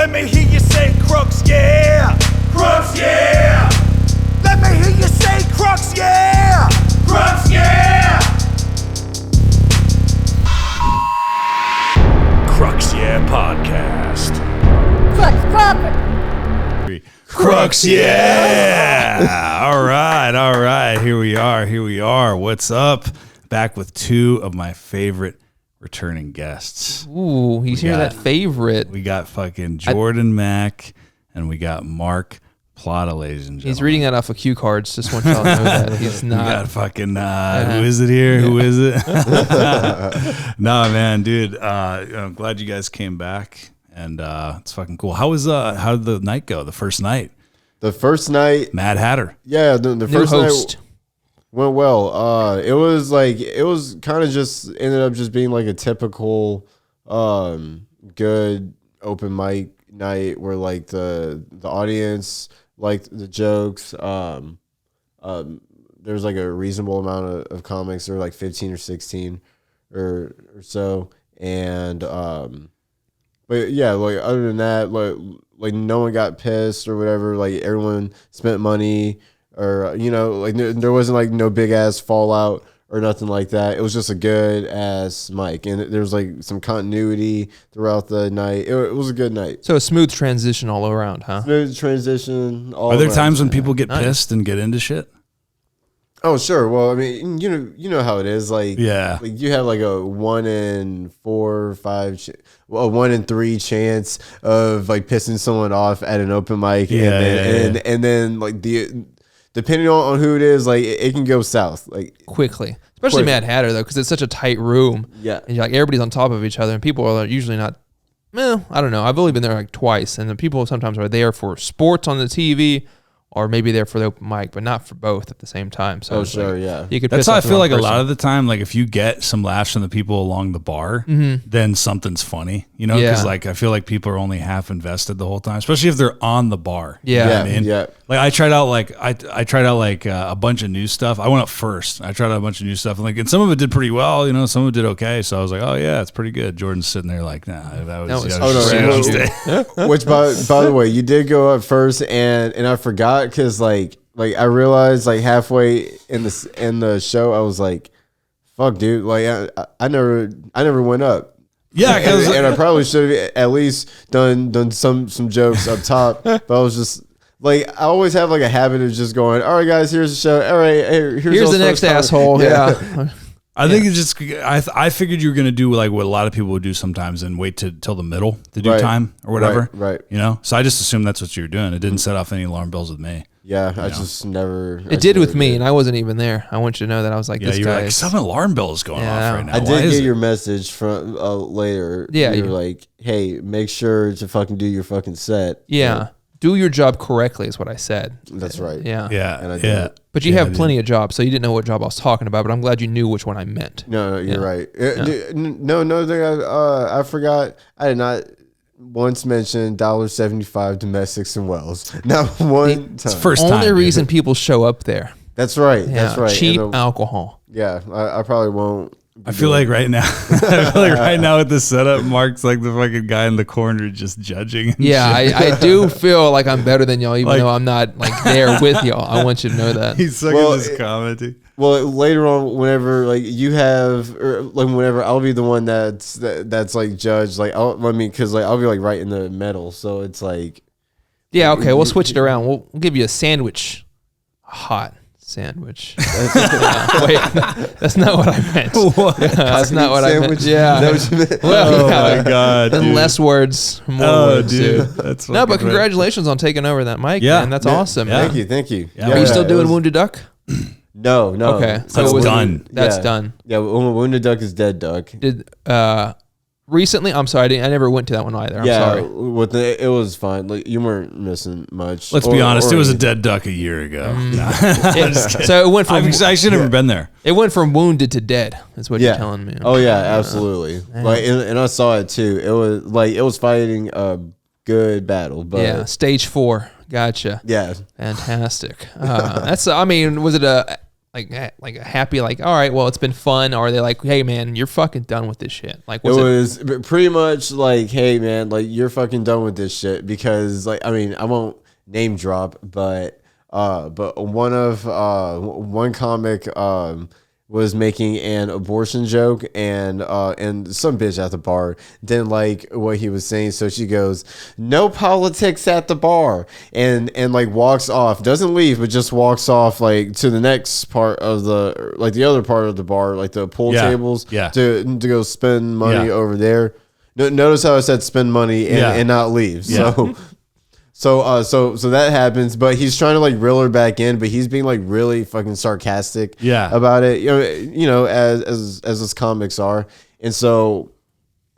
Let me hear you say Crux, yeah. Crux, yeah. Let me hear you say Crux, yeah. Crux, yeah. Crux, yeah podcast. Crux proper. Crux, yeah. All right. Here we are. What's up? Back with two of my favorite returning guests. Ooh, he's here, that favorite. We got fucking Jordan Mack, and we got Marc Plata, ladies and gentlemen. He's reading that off of cue cards. Just want y'all to know that he's not. We got fucking, who is it here? Who is it? No, man, dude. I'm glad you guys came back, and it's fucking cool. How did the night go? The first night? The first night, Mad Hatter. Yeah, the first host. night went well. It was kind of just ended up just being like a typical good open mic night where like the audience liked the jokes. There's like a reasonable amount of comics. There were like 15 or 16 or so, and but yeah, like other than that, like no one got pissed or whatever. Like everyone spent money, or like there wasn't like no big ass fallout or nothing like that. It was just a good ass mic, and there was like some continuity throughout the night. It was a good night. So a smooth transition all around, huh? Smooth transition. All Are there around. times when people get pissed and get into shit? Oh sure. Well, I mean, you know how it is. Like Yeah. like you have like a 1 in 4 or 5, a 1 in 3 chance of like pissing someone off at an open mic, and then like depending on who it is, like it can go south like Quickly. Especially Mad Hatter, though, because it's such a tight room. Yeah. And like everybody's on top of each other, and people are usually not, I don't know. I've only been there like twice, and the people sometimes are there for sports on the TV, or maybe there for the open mic, but not for both at the same time. So yeah. You could That's piss how I off the feel wrong like person. a lot of the time, like if you get some laughs from the people along the bar, then something's funny, because Yeah. like I feel like people are only half invested the whole time, especially if they're on the bar. Yeah. You know what I mean? Yeah. Like I tried out a bunch of new stuff. I went up first. I tried out a bunch of new stuff, and some of it did pretty well. Some of it did okay. So I was like, oh yeah, it's pretty good. Jordan's sitting there like, nah, that was Which by the way, you did go up first, and I forgot because like I realized like halfway in the show I was like, fuck, dude, like I never went up. Yeah, and I probably should have at least done some jokes up top, but I was just like, I always have like a habit of just going, all right guys, here's the show, all right, hey, here's the next asshole. Yeah. I think it's just I figured you were gonna do like what a lot of people would do sometimes and wait till the middle to do time or whatever. Right. So I just assumed that's what you were doing. It didn't set off any alarm bells with me. Yeah, I just never. It did with me, and I wasn't even there. I want you to know that I was like, Yeah, this you were guy. like, some alarm bell is going off right now. I Why did is get it? your message from later. Yeah, you were you- like, hey, make sure to fucking do your fucking set. Yeah. Do your job correctly is what I said. That's right. Yeah. Yeah, And I did yeah. it. But you have plenty of jobs, so you didn't know what job I was talking about, but I'm glad you knew which one I meant. No, you're right. No thing I forgot. I did not once mention $1.75 domestics in Wells. Not one time. First time. Only dude. reason people show up there. That's right. Yeah. That's right. Cheap And, alcohol. yeah, I probably won't. I feel like right now, with the setup, Mark's like the fucking guy in the corner just judging. and Yeah, shit. I do feel like I'm better than y'all, even Like- though I'm not like there with y'all. I want you to know that. He's sucking Well, this commenting. Well, later on, whenever like you have, or like whenever I'll be the one that's like judged, like because like I'll be like right in the middle, so it's like, Yeah, okay, we'll switch it around. We'll give you a sandwich. A hot sandwich. Wait, that's not what I meant. That's not what I meant. Yeah. Is that what you meant? Well, Oh yeah. my god, And dude. less words, more Oh, words, dude, dude. that's No, but fucking congratulations on taking over that mic. Yeah. Man. That's Yeah. awesome. Yeah. Thank you. Yeah. Are you still it doing was- Wounded Duck? No. Okay, so That's it was done. That's Yeah. done. Yeah, Wounded Duck is dead duck. Did recently? I'm sorry, I never went to that one either. I'm sorry. It was fine. Like you weren't missing much. Let's be honest, or it was a anything. dead duck a year ago. So it went from I should have never been there. it went from wounded to dead. That's what you're telling me. Oh yeah, absolutely. Like, and I saw it too. It was fighting a good battle, but Yeah, stage 4. Gotcha. yeah. Fantastic. That's. I mean, was it a like a happy, like, all right, well, it's been fun, or are they like, hey man, you're fucking done with this shit? Like, it was pretty much like, hey man, like you're fucking done with this shit, because like, I mean, I won't name drop, but one comic was making an abortion joke, and some bitch at the bar didn't like what he was saying, so she goes, "No politics at the bar," and like walks off, doesn't leave, but just walks off like to the next part of the other part of the bar, like the pool tables, to go spend money over there. Notice how I said spend money and not leave. So that happens, but he's trying to like reel her back in, but he's being like really fucking sarcastic about it. You know, as his comics are. And so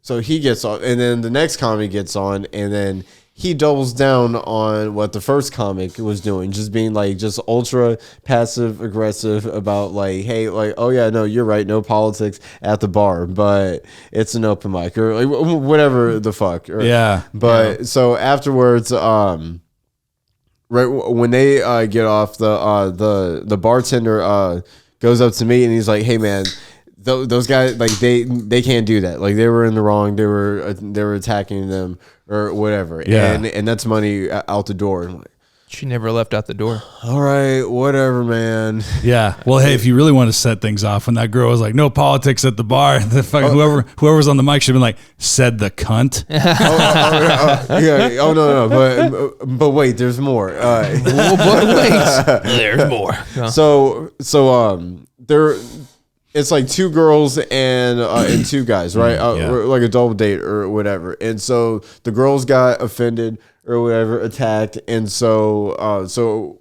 he gets on, and then the next comic gets on, and then he doubles down on what the first comic was doing, just being like just ultra passive aggressive about like, hey, like, oh yeah, no, you're right, no politics at the bar, but it's an open mic, or like whatever the fuck. But so afterwards, right when they get off, the bartender goes up to me and he's like, hey man, those guys, like they can't do that. Like they were in the wrong. They were attacking them or whatever. And that's money out the door. And like, she never left out the door. All right, whatever, man. Yeah. Well, hey, if you really want to set things off, when that girl was like, "No politics at the bar," the fucking whoever's on the mic should have been like, "Said the cunt." Oh no. But wait, there's more. But wait, there's more. So there. It's like two girls and two guys, right? Like a double date or whatever. And so the girls got offended or whatever, attacked, and so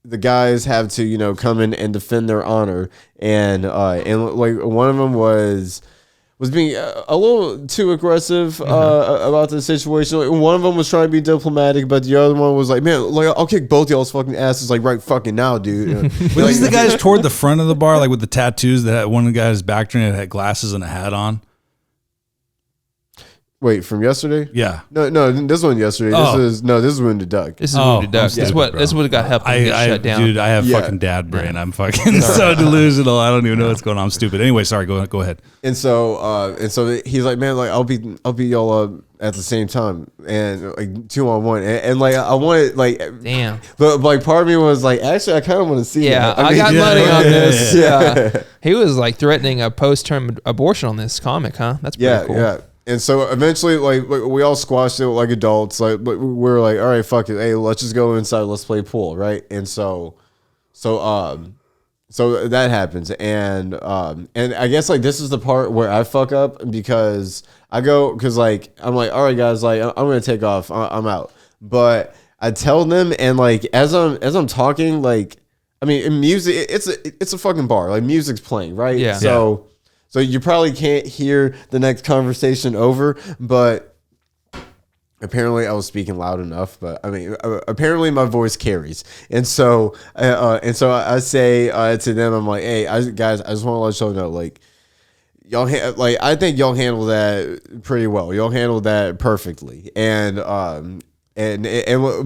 the guys have to, you know, come in and defend their honor. And like one of them was being a little too aggressive about the situation. Like, one of them was trying to be diplomatic, but the other one was like, man, like I'll kick both y'all's fucking asses like right fucking now, dude. Were these the guys toward the front of the bar, like with the tattoos that had one of the guys back during it had glasses and a hat on? Wait, from yesterday? Yeah. No, this one yesterday. This is Wounded Duck. This is Wounded Duck. This is what got helped get shut down. Dude, I have fucking dad brain. I'm fucking so delusional. I don't even know what's going on. I'm stupid. Anyway, sorry. Go ahead. And so he's like, man, like I'll be y'all up at the same time, and like 2-on-1, and like I wanted like, damn. But like part of me was like, actually, I kind of want to see. Yeah, I got money on this. Yeah. He was like threatening a post-term abortion on this comic, huh? That's pretty cool. Yeah. And so eventually, like we all squashed it like adults. Like we were like, all right, fuck it. Hey, let's just go inside. Let's play pool, right? And so that happens. And I guess like this is the part where I fuck up, because like I'm like, all right, guys, like I'm gonna take off. I'm out. But I tell them, and like as I'm talking, like I mean, in music, it's a fucking bar. Like music's playing, right? Yeah. So you probably can't hear the next conversation over, but apparently I was speaking loud enough. But I mean, apparently my voice carries, and so I say to them, I'm like, hey, guys, I just want to let y'all know, like y'all, like I think y'all handled that pretty well. Y'all handled that perfectly, and but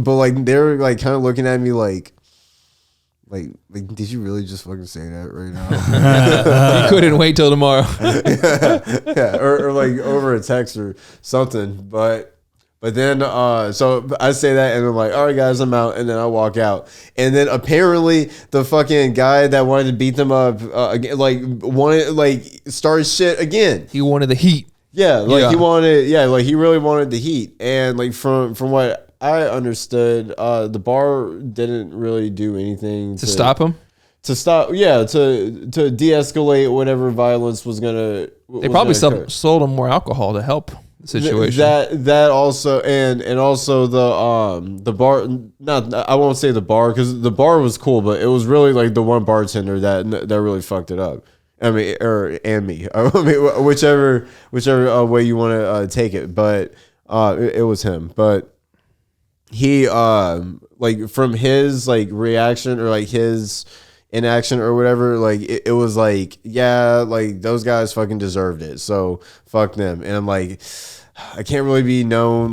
like they're like kind of looking at me like, did you really just fucking say that right now? You couldn't wait till tomorrow. yeah, or like over a text or something. But then, so I say that, and I'm like, all right, guys, I'm out. And then I walk out. And then apparently the fucking guy that wanted to beat them up, started shit again. He wanted the heat. Yeah, he really wanted the heat. And like from what I understood, the bar didn't really do anything to stop him. To de-escalate whatever violence was gonna. They probably sold him more alcohol to help the situation. That also, and also the bar. Not, I won't say the bar, because the bar was cool, but it was really like the one bartender that really fucked it up. I mean, me. I mean, whichever way you want to take it, but it was him. But he like from his like reaction or like his inaction or whatever, like it was like, yeah, like those guys fucking deserved it, so fuck them. And I'm like, I can't really be known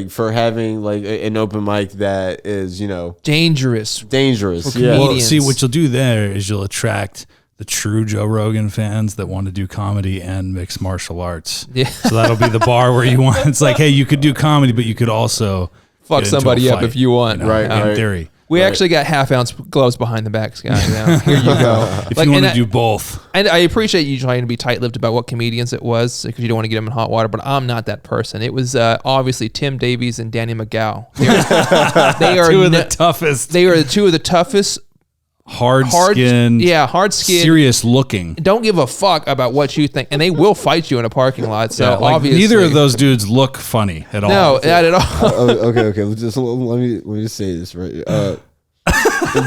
for having like an open mic that is, dangerous. For Yeah. Well, see, what you'll do there is you'll attract the true Joe Rogan fans that want to do comedy and mixed martial arts. Yeah. So that'll be the bar where you want. It's like, hey, you could do comedy, but you could also fuck somebody up if you want. In theory. We actually got half-ounce gloves behind the back, guys. Now. Here you go. If you want to do both. And I appreciate you trying to be tight-lipped about what comedians it was because you don't want to get them in hot water, but I'm not that person. It was obviously Tim Davies and Danny McGow. They are two of the toughest. They are two of the toughest. Hard-skinned. Yeah, hard-skinned. Serious looking. Don't give a fuck about what you think. And they will fight you in a parking lot. So obviously. Neither of those dudes look funny at all. No, not at all. Okay. Let me just say this right.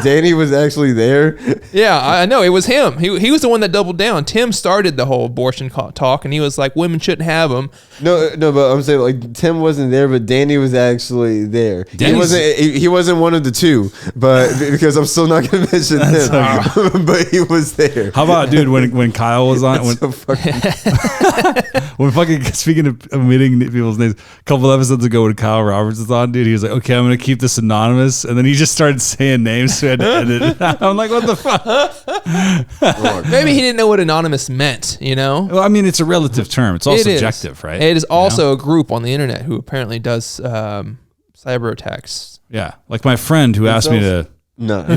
Danny was actually there. Yeah, I know. It was him. He was the one that doubled down. Tim started the whole abortion talk, and he was like, women shouldn't have them. No, but I'm saying like Tim wasn't there, but Danny was actually there. He wasn't one of the two, but because I'm still not going to mention him, but he was there. How about, dude, when Kyle was on? When fucking, speaking of omitting people's names, a couple episodes ago when Kyle Roberts was on, dude, he was like, okay, I'm going to keep this anonymous. And then he just started saying names, so I had to edit it out. I'm like, what the fuck? Maybe he didn't know what anonymous meant, Well, I mean, it's a relative term. It's all subjective, right? It is also a group on the internet who apparently does cyber attacks. Yeah. Like my friend who asked me to... No. No.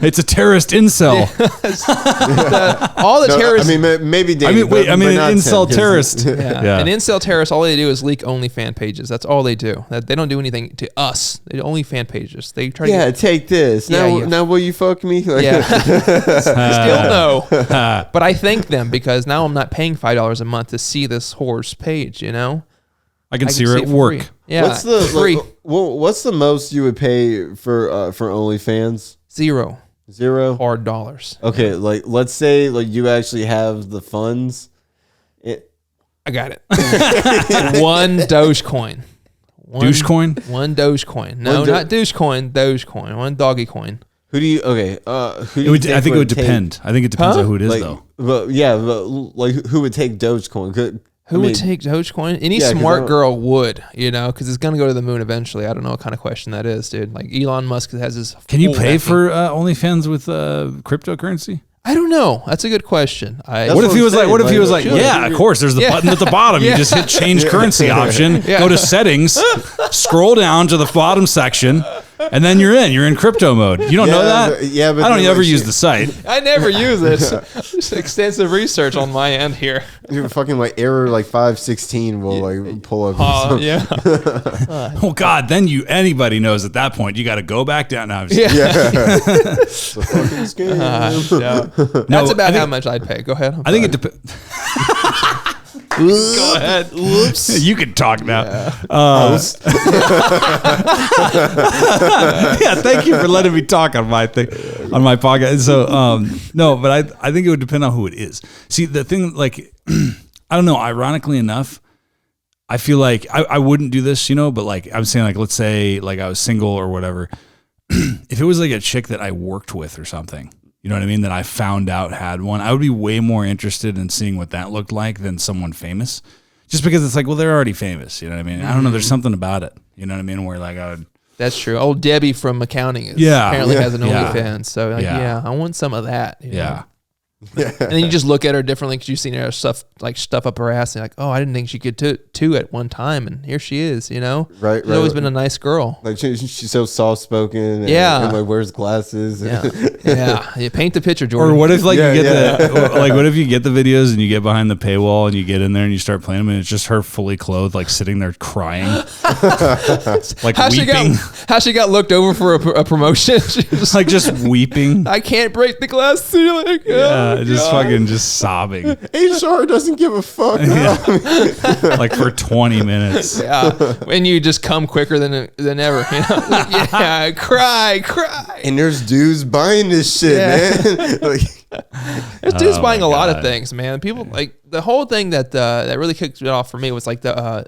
It's a terrorist incel. All the terrorists. I mean, maybe Danny. An incel terrorist. Yeah. An incel terrorist, all they do is leak OnlyFans pages. That's all they do. They don't do anything to us. They do only fan pages. They try to take this. Now will you fuck me? Still no. But I thank them because now I'm not paying $5 a month to see this whore's page, I can see her at work. Free. Yeah, what's the most you would pay for OnlyFans? Zero hard dollars. Okay, let's say you actually have the funds. I got it. One Dogecoin. Douchecoin? One Dogecoin. No, not Douchecoin. Dogecoin. One doggy coin. Who do you? Okay. I think it would depend. I think it depends on who it is, though. But who would take Dogecoin? Who would take Dogecoin? Any smart girl would, because it's going to go to the moon eventually. I don't know what kind of question that is, dude. Like Elon Musk has his. Can you pay for OnlyFans with cryptocurrency? I don't know. That's a good question. What if he was like, yeah, of course. There's the button at the bottom. You just hit change currency option, go to settings, scroll down to the bottom section, and then you're in crypto mode. You don't know that? But I don't ever use the site. I never use it. Just extensive research on my end here. You're fucking error 516 will pull up. Yeah. Oh God! Then anybody knows at that point you got to go back down. Now, It's a fucking scam. No. That's about how much I'd pay. Go ahead. I think it depends. Go ahead. Whoops. You can talk now. Yeah. Thank you for letting me talk on my thing, on my podcast. So, no, but I think it would depend on who it is. See, the thing, I don't know, ironically enough, I feel like I wouldn't do this, but I'm saying let's say I was single or whatever. If it was a chick that I worked with or something, you know what I mean? That I found out had one. I would be way more interested in seeing what that looked like than someone famous. Just because it's they're already famous. You know what I mean? Mm-hmm. I don't know. There's something about it. You know what I mean? Where I would. That's true. Old Debbie from accounting apparently has an OnlyFans. So I want some of that. Yeah. And then you just look at her differently because you've seen her stuff up her ass. And you're like, oh, I didn't think she could two at one time, and here she is. Right. She's always been a nice girl. She's so soft spoken. And wears glasses. Yeah. You paint the picture, Jordan. Or what if you get what if you get the videos and you get behind the paywall and you get in there and you start playing them and it's just her fully clothed, sitting there crying, weeping. How she got looked over for a promotion? She was just weeping. I can't break the glass ceiling. Just sobbing. HR doesn't give a fuck. For 20 minutes. Yeah, and you just come quicker than ever. Cry. And there's dudes buying this shit, man. There's dudes buying a lot of things, man. People the whole thing that really kicked it off for me was the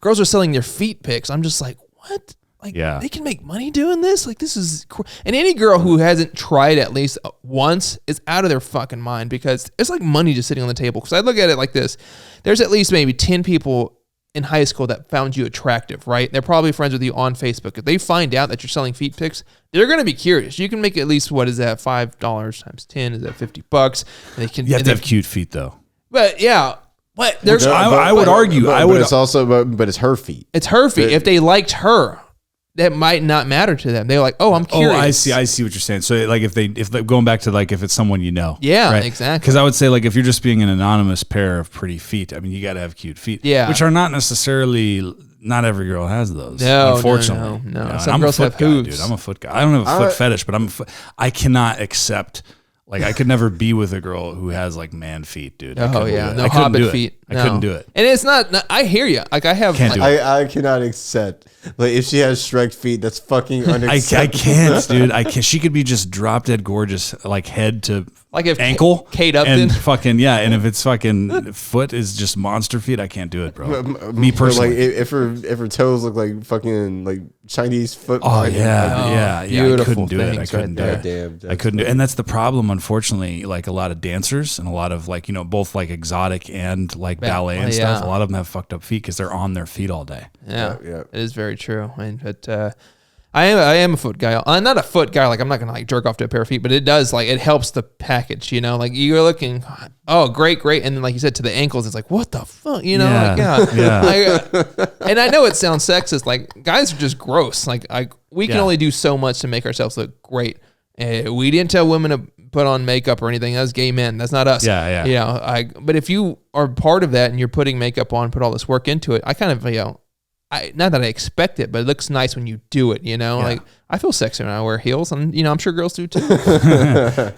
girls are selling their feet pics. I'm just like, what? Like, Yeah. they can make money doing this. Like, this is, and any girl who hasn't tried at least once is out of their fucking mind, because it's like money just sitting on the table. Because I look at it like this: there's at least maybe 10 people in high school that found you attractive, right? They're probably friends with you on Facebook. If they find out that you're selling feet pics, they're going to be curious. You can make at least, what is that, $5 times 10? Is that $50? And they can. You have to have cute feet, though. But yeah. But there's, I would argue. But it's also, but it's her feet. It's her feet. If they liked her, that might not matter to them. They're like, oh, I'm curious. Oh, I see what you're saying. So like if they going back to like if it's someone you know. Yeah, right? exactly. Because I would say like if you're just being an anonymous pair of pretty feet, I mean, you got to have cute feet. Yeah. Which are not necessarily, not every girl has those. No, unfortunately. No. You know, Some I'm girls a foot have guy, hooves. dude. I'm a foot guy. I don't have a foot fetish, but I cannot accept. Like, I could never be with a girl who has like man feet, dude. Oh yeah, no I couldn't hobbit do it. feet. I couldn't do it. And it's not. I hear you. Like I have. Can't do like, it. I cannot accept. Like, if she has Shrek feet, that's fucking unacceptable. I can't, dude. I can't. She could be just drop dead gorgeous, like head to Like if ankle, Kate Upton, and fucking yeah. And if it's fucking foot is just monster feet, I can't do it, bro. Me But, personally. like if her toes look like fucking like Chinese foot. Oh yeah. I beautiful couldn't do it. I things couldn't right do there. it. Damn, I couldn't do it. And that's the problem, unfortunately. Like a lot of dancers and a lot of like, you know, both like exotic and like ballet and stuff. yeah. A lot of them have fucked up feet because they're on their feet all day. Yeah, Yeah. it is very true. But I am a foot guy. I'm not a foot guy. Like I'm not gonna like jerk off to a pair of feet, but it does like it helps the package. You know, like you're looking, oh great, and then like you said to the ankles, it's like what the fuck, you know? Yeah. Like Yeah. and I know it sounds sexist. Like guys are just gross. Like we can Yeah. only do so much to make ourselves look great. We didn't tell women to put on makeup or anything. That's gay men. That's not us. Yeah. You know, but if you are part of that and you're putting makeup on, put all this work into it, I kind of, you know, not that I expect it, but it looks nice when you do it, you know? Yeah. Like, I feel sexy when I wear heels, and, you know, I'm sure girls do too.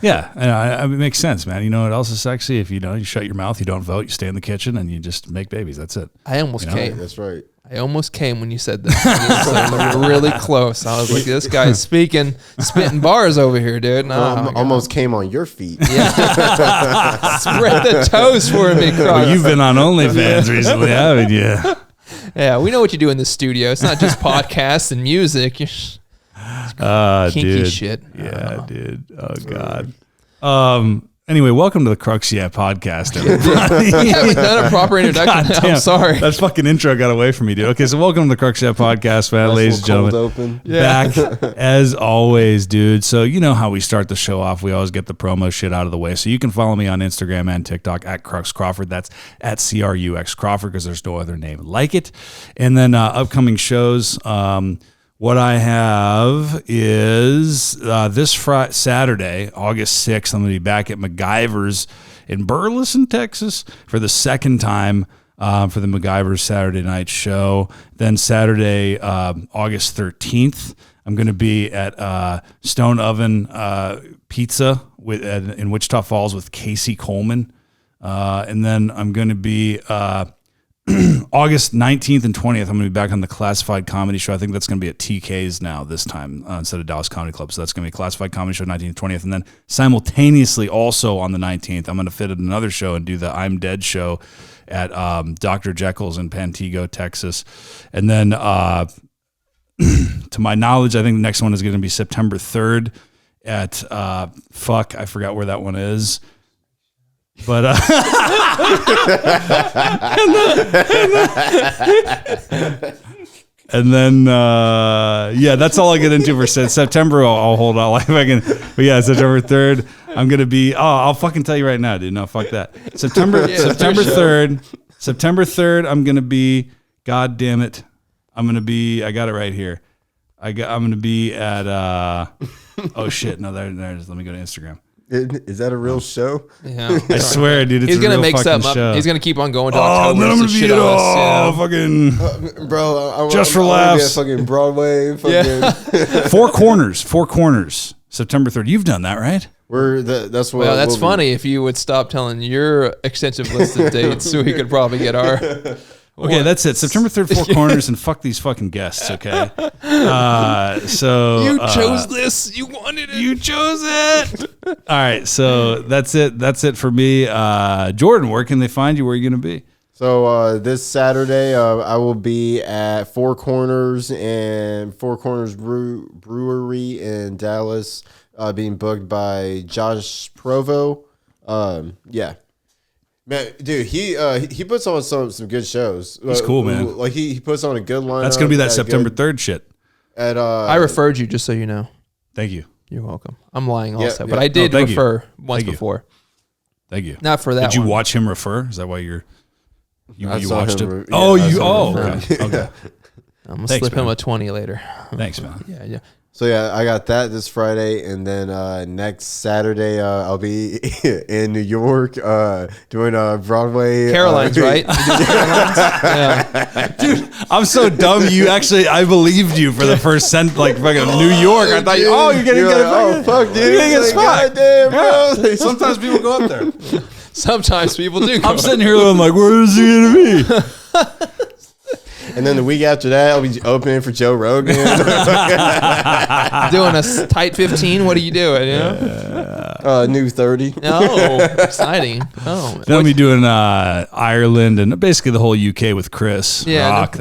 Yeah, and it makes sense, man. You know what else is sexy? If you shut your mouth, you don't vote, you stay in the kitchen, and you just make babies. That's it. I almost came. That's right. I almost came when you said that. So really close. I was like, this guy's spitting bars over here, dude. No, Almost came on your feet. Yeah. Spread the toes for me, Crux. Well, you've been on OnlyFans recently, haven't you? Yeah, we know what you do in the studio. It's not just podcasts and music. Kinky dude. shit. Yeah, dude. Oh God. Anyway, welcome to the Crux podcast, everybody. We haven't done a proper introduction. God damn, I'm sorry. That fucking intro got away from me, dude. Okay, so welcome to the Crux podcast, man, ladies and gentlemen. Open. Back as always, dude. So you know how we start the show off. We always get the promo shit out of the way. So you can follow me on Instagram and TikTok at Crux Crawford. That's at CRUX Crawford because there's no other name like it. And then upcoming shows. What I have is this Saturday, August 6th, I'm going to be back at MacGyver's in Burleson, Texas for the second time for the MacGyver's Saturday night show. Then Saturday, August 13th, I'm going to be at Stone Oven Pizza in Wichita Falls with Casey Coleman. And then I'm going to be... August 19th and 20th, I'm going to be back on the Classified Comedy Show. I think that's going to be at TK's now this time instead of Dallas Comedy Club. So that's going to be Classified Comedy Show 19th and 20th. And then simultaneously also on the 19th, I'm going to fit in another show and do the I'm Dead show at Dr. Jekyll's in Pantego, Texas. And then to my knowledge, I think the next one is going to be September 3rd at, I forgot where that one is. But and then that's all I get into for September. I'll hold on if I can. But yeah, September 3rd, I'm gonna be. Oh, I'll fucking tell you right now, dude. No, fuck that. September 3rd, I'm gonna be. God damn it, I'm gonna be. I got it right here. I'm gonna be at. Oh shit! No, there it is. Let me go to Instagram. Is that a real show? Yeah. I swear, dude, it's He's going to a real make fucking something show. up. He's going to keep on going to Oh, October. then I'm gonna to be shit at on us, fucking Bro, Just for I wanna be laughs. at fucking Broadway. Fucking, Four Corners, September 3rd. You've done that, right? that's what. Well, that's we'll be- funny. If you would stop telling your extensive list of dates, so we could probably get our... Okay, that's it. September 3rd, Four Corners, and fuck these fucking guests, okay? So You chose this. You wanted it. You chose it. All right, so that's it. That's it for me. Jordan, where can they find you? Where are you going to be? So this Saturday, I will be at Four Corners Brewery in Dallas, being booked by Josh Provo. Yeah, man, dude, he puts on some good shows. He's cool, man. Like he puts on a good lineup. That's gonna be that September 3rd shit. I referred you, just so you know. Thank you. You're welcome. I'm lying also, but I did refer once before. Thank you. Not for that. Did you watch him refer? Is that why you watched it? Yeah, Okay. I'm gonna slip him a 20 later. Thanks, man. Yeah. So yeah, I got that this Friday, and then next Saturday I'll be in New York doing Broadway. Caroline's, right? Yeah. Dude, I'm so dumb. I believed you for the first fucking New York. I thought, you're getting good. Oh fuck, dude, you're getting a spot. Goddamn, bro. Yeah. Sometimes people go up there. Sometimes people do. I'm sitting here going like, where is he gonna be? And then the week after that, I'll be opening for Joe Rogan. Doing a tight 15. What are you doing? You know? New 30. Oh, exciting. Oh, Then I'll be doing Ireland and basically the whole UK with Chris Rock.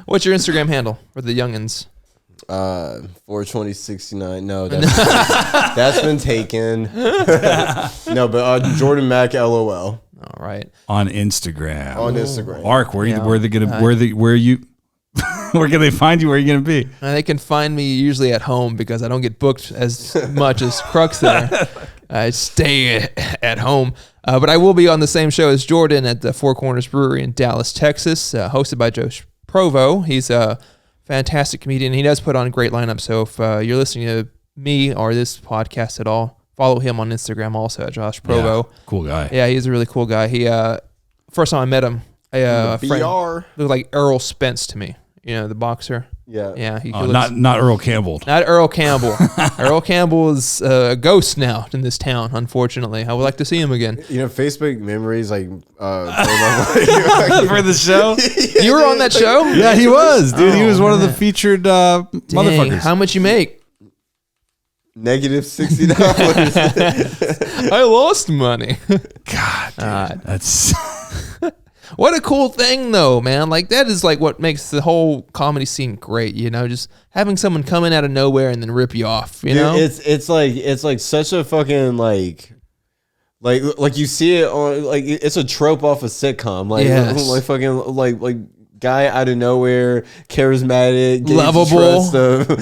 What's your Instagram handle for the youngins? 42069. No, that's been taken. No, but Jordan Mack LOL. All right. On Instagram. Marc, where can they find you? Where are you gonna be? They can find me usually at home because I don't get booked as much as Crux there. I stay at home. But I will be on the same show as Jordan at the Four Corners Brewery in Dallas, Texas, hosted by Josh Provo. He's a fantastic comedian. He does put on a great lineup. So if you're listening to me or this podcast at all, follow him on Instagram also at Josh Provo. Yeah, cool guy. Yeah, he's a really cool guy. He first time I met him, a friend looked like Earl Spence to me. You know, the boxer. Yeah. He not Earl Campbell. Not Earl Campbell. Earl Campbell is a ghost now in this town. Unfortunately, I would like to see him again. You know, Facebook memories for the show. You were on that show? Yeah, he was, dude. He was one of the featured motherfuckers. How much you make? Negative $60. I lost money. God, dude, that's what a cool thing, though, man. Like that is like what makes the whole comedy scene great. You know, just having someone come in out of nowhere and then rip you off. You know, it's like such a fucking like you see it on like it's a trope off a sitcom. Like like fucking like guy out of nowhere, charismatic, lovable.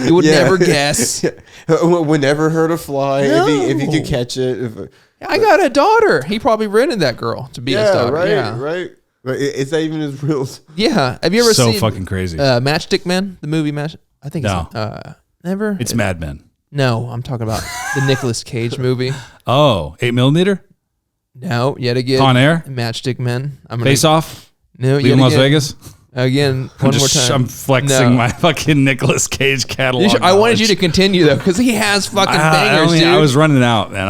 You would never guess. Would never hurt a fly if he could catch it. I got a daughter. He probably rented that girl to be his daughter. Right. Is that even his real? Yeah. Have you ever seen fucking crazy? Matchstick Men, the movie Match? I think no. It's never. It's Mad Men. No, I'm talking about the Nicolas Cage movie. Oh, 8mm? No, yet again. Con Air? Matchstick Men. Face Off? No, Leaving Las Vegas? Again, one more time. I'm flexing my fucking Nicolas Cage catalog. I wanted you to continue though, because he has fucking bangers, dude. I was running out, man.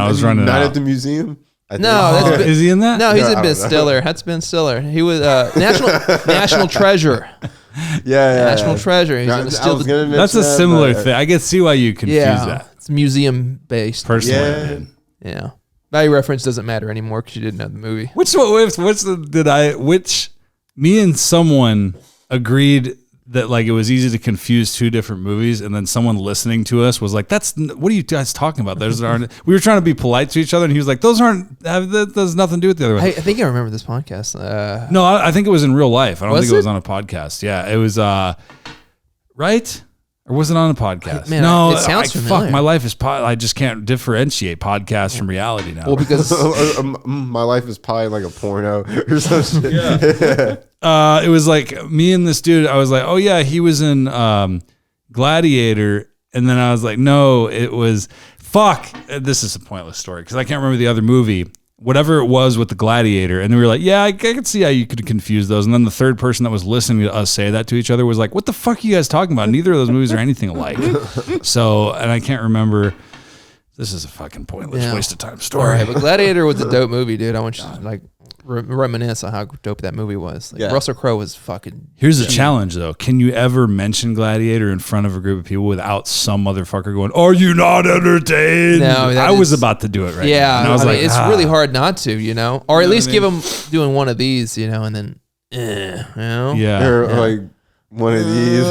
Not at the museum. Is he in that? No, he's in Ben Stiller. That's Ben Stiller. He was National Treasure. National Treasure. He's gonna steal that's a similar thing. I can see why you confuse that. It's museum based. Personally, yeah. Value reference doesn't matter anymore because you didn't know the movie. Me and someone agreed that like it was easy to confuse two different movies, and then someone listening to us was like, what are you guys talking about? Those aren't. We were trying to be polite to each other, and he was like, that has nothing to do with the other one. I think I remember this podcast. No, I think it was in real life. I don't think it was on a podcast. Yeah, it was right. Or was it on a podcast? Man, it sounds familiar. Fuck, my life is I just can't differentiate podcasts from reality now. Well, because my life is probably like a porno or something. Yeah. It was like me and this dude. I was like, oh yeah, he was in Gladiator, and then I was like, no, it was This is a pointless story because I can't remember the other movie. Whatever it was with the Gladiator. And we were like, yeah, I could see how you could confuse those. And then the third person that was listening to us say that to each other was like, what the fuck are you guys talking about? Neither of those movies are anything alike. So, and I can't remember. This is a fucking pointless waste of time story. All right, but Gladiator was a dope movie, dude. I want you to like. reminisce on how dope that movie was. Like, Russell Crowe was fucking. Here's the challenge, though. Can you ever mention Gladiator in front of a group of people without some motherfucker going, "Are you not entertained?" No, I was about to do it right. Yeah, now. And I was like, it's really hard not to, you know, or at least give them doing one of these, you know, and then, you know, Or like one of these.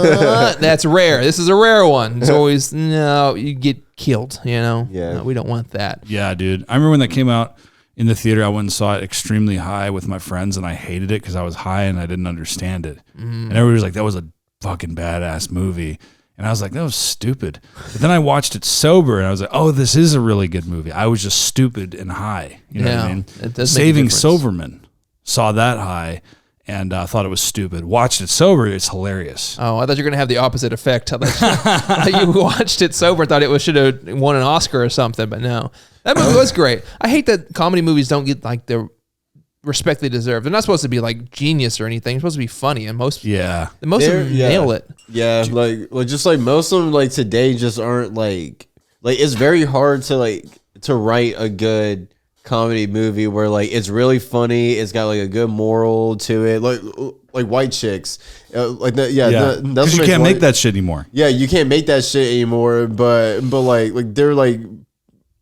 that's rare. This is a rare one. It's always no, you get killed, you know. Yeah, no, we don't want that. Yeah, dude. I remember when that came out in the theater. I went and saw it extremely high with my friends, and I hated it because I was high and I didn't understand it. And everybody was like, "That was a fucking badass movie." And I was like, that was stupid. But then I watched it sober, and I was like, oh, this is a really good movie. I was just stupid and high. You know what I mean? It does Saving make a difference. Soberman, saw that high, and thought it was stupid. Watched it sober, it's hilarious. Oh, I thought you were gonna have the opposite effect. I thought you watched it sober, thought it should have won an Oscar or something, but no, that movie was great. I hate that comedy movies don't get like the respect they deserve. They're not supposed to be like genius or anything. They're supposed to be funny, and most of them nail it. Yeah, like just like most of them like today just aren't like it's very hard to write a good comedy movie where like it's really funny, it's got like a good moral to it, like White Chicks, like that. Yeah, because you can't make that shit anymore. Yeah, you can't make that shit anymore. But like they're like,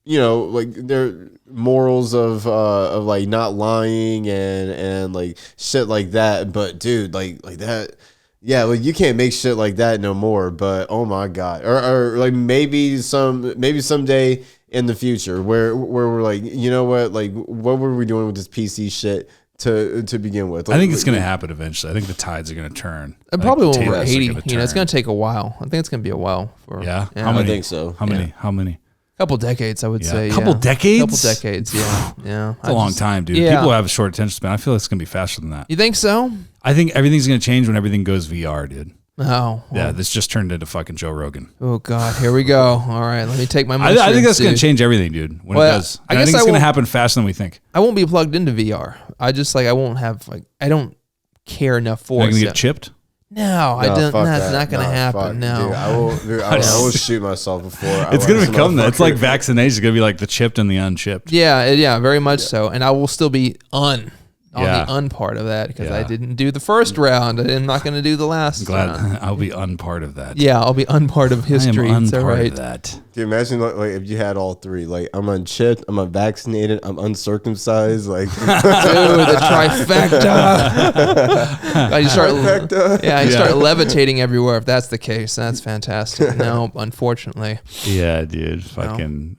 you know, like they're morals of like not lying and like shit like that. But dude, like that. Yeah, like you can't make shit like that no more. But oh my god, or like maybe someday in the future where we're like, you know what, like what were we doing with this PC shit to begin with? Like, I think it's going to happen eventually. I think the tides are going to turn. It probably won't over 80. You know, it's going to take a while. I think it's going to be a while. Yeah. How many? I think so. How many? How many? Couple decades, I would say. Couple decades? Couple decades, yeah. Yeah. It's a long time, dude. Yeah. People have a short attention span. I feel like it's going to be faster than that. You think so? I think everything's going to change when everything goes VR, dude. Oh. Well. Yeah, this just turned into fucking Joe Rogan. Oh, God. Here we go. All right. Let me take my I think that's going to change everything, dude, when it does. I think it's going to happen faster than we think. I won't be plugged into VR. I just, like, I won't have, like, I don't care enough for it. Are you going to get chipped? No, I don't. That's not going to happen. No. Dude, I will shoot myself before. It's going to become that. It's like vaccination. It's going to be like the chipped and the unchipped. Yeah, very much so. And I will still be on the part of that because I didn't do the first round. I'm not going to do the last round. I'll be unpart of that. Yeah, I'll be unpart of history. I am unpart of that. Dude, imagine like if you had all three. Like I'm unchipped, I'm unvaccinated, I'm uncircumcised. Like dude, the trifecta. You start levitating everywhere if that's the case. That's fantastic. No, unfortunately. Yeah, dude. Fucking.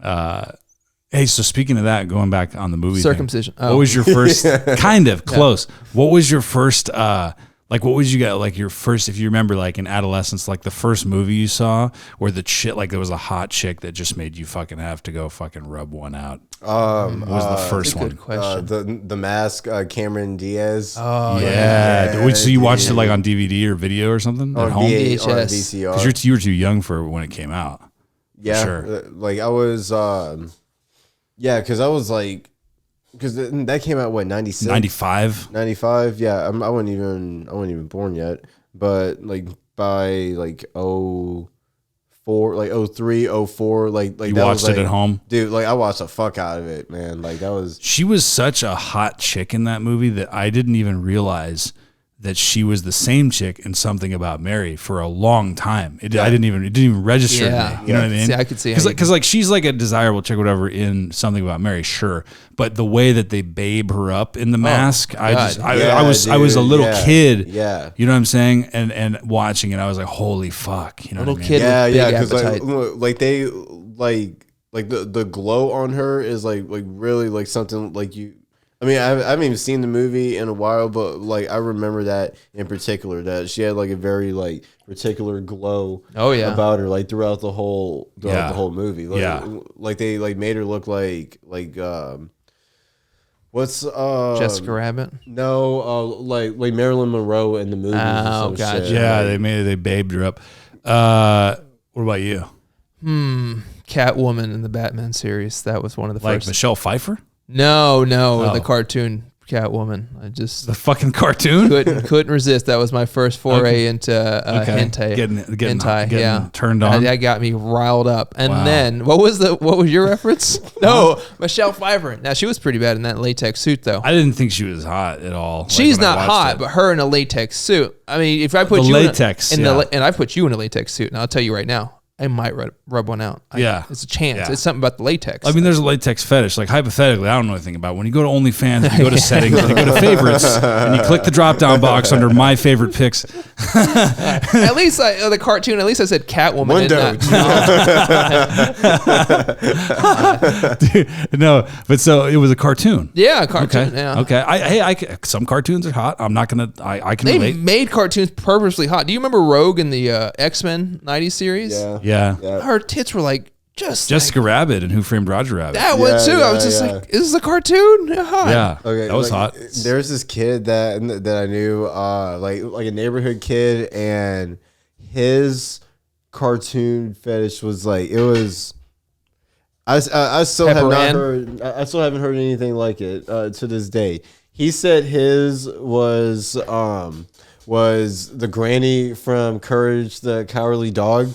Hey, so speaking of that, going back on the movie circumcision. What was your first? Kind of close. What was your first? Like, what was you got? Like your first, if you remember, like in adolescence, like the first movie you saw where the chick, like there was a hot chick that just made you fucking have to go fucking rub one out. What was the first one? Good question. The Mask, Cameron Diaz. Oh yeah. So you watched it like on DVD or video or something or at home? VHS. Or VCR. Because you were too young for when it came out. Yeah, sure. Like I was. Yeah, because I was like, because that came out what 96, 95. Yeah, I wasn't even born yet. But like by like 04, like 03, 04, like you that watched was, like, it at home, dude. Like I watched the fuck out of it, man. Like that was. She was such a hot chick in that movie that I didn't even realize that she was the same chick in Something About Mary for a long time. It didn't even register. Yeah. Me, you know what I mean? See, I could see because like she's like a desirable chick, or whatever, in Something About Mary, sure. But the way that they babe her up in The Mask, I was a little kid. Yeah, you know what I'm saying? And watching it, I was like, holy fuck, you know little what I mean? kid. Yeah, because like they like the glow on her is like really like something like you. I mean, I haven't even seen the movie in a while, but like I remember that in particular, that she had like a very like particular glow. About her like throughout the whole movie. Like, like they like made her look like what's Jessica Rabbit? No, like Marilyn Monroe in the movie. Oh, gotcha. Shit. Yeah, they babed her up. What about you? Catwoman in the Batman series. That was one of the Like first. Michelle Pfeiffer? No, the cartoon Catwoman. I just The fucking cartoon. couldn't resist. That was my first foray into hentai. Getting turned on. That got me riled up. And then what was your reference? No, Michelle Pfeiffer. Now she was pretty bad in that latex suit though. I didn't think she was hot at all. She's not hot, but her in a latex suit. I mean, if I put the you latex, and I put you in a latex suit, and I'll tell you right now, I might rub one out. It's a chance. Yeah. It's something about the latex. I mean, there's a latex fetish. Like hypothetically, I don't know anything about it. When you go to OnlyFans, you go to settings, and you go to favorites, and you click the drop down box under my favorite pics. At least the cartoon. At least I said Catwoman. Dude, no, but so it was a cartoon. Yeah, a cartoon. Okay. Yeah. Okay. Some cartoons are hot. I'm not gonna. I can They relate. made cartoons purposely hot. Do you remember Rogue in the X-Men '90s series? Yeah. Her tits were like Jessica like, Rabbit and Who Framed Roger Rabbit. That one too. I was just like, "Is this a cartoon?" Yeah. Okay, that was hot. There's this kid that I knew, like a neighborhood kid, and his cartoon fetish was like it was. I still have not heard. I still haven't heard anything like it to this day. He said his was the granny from Courage the Cowardly Dog.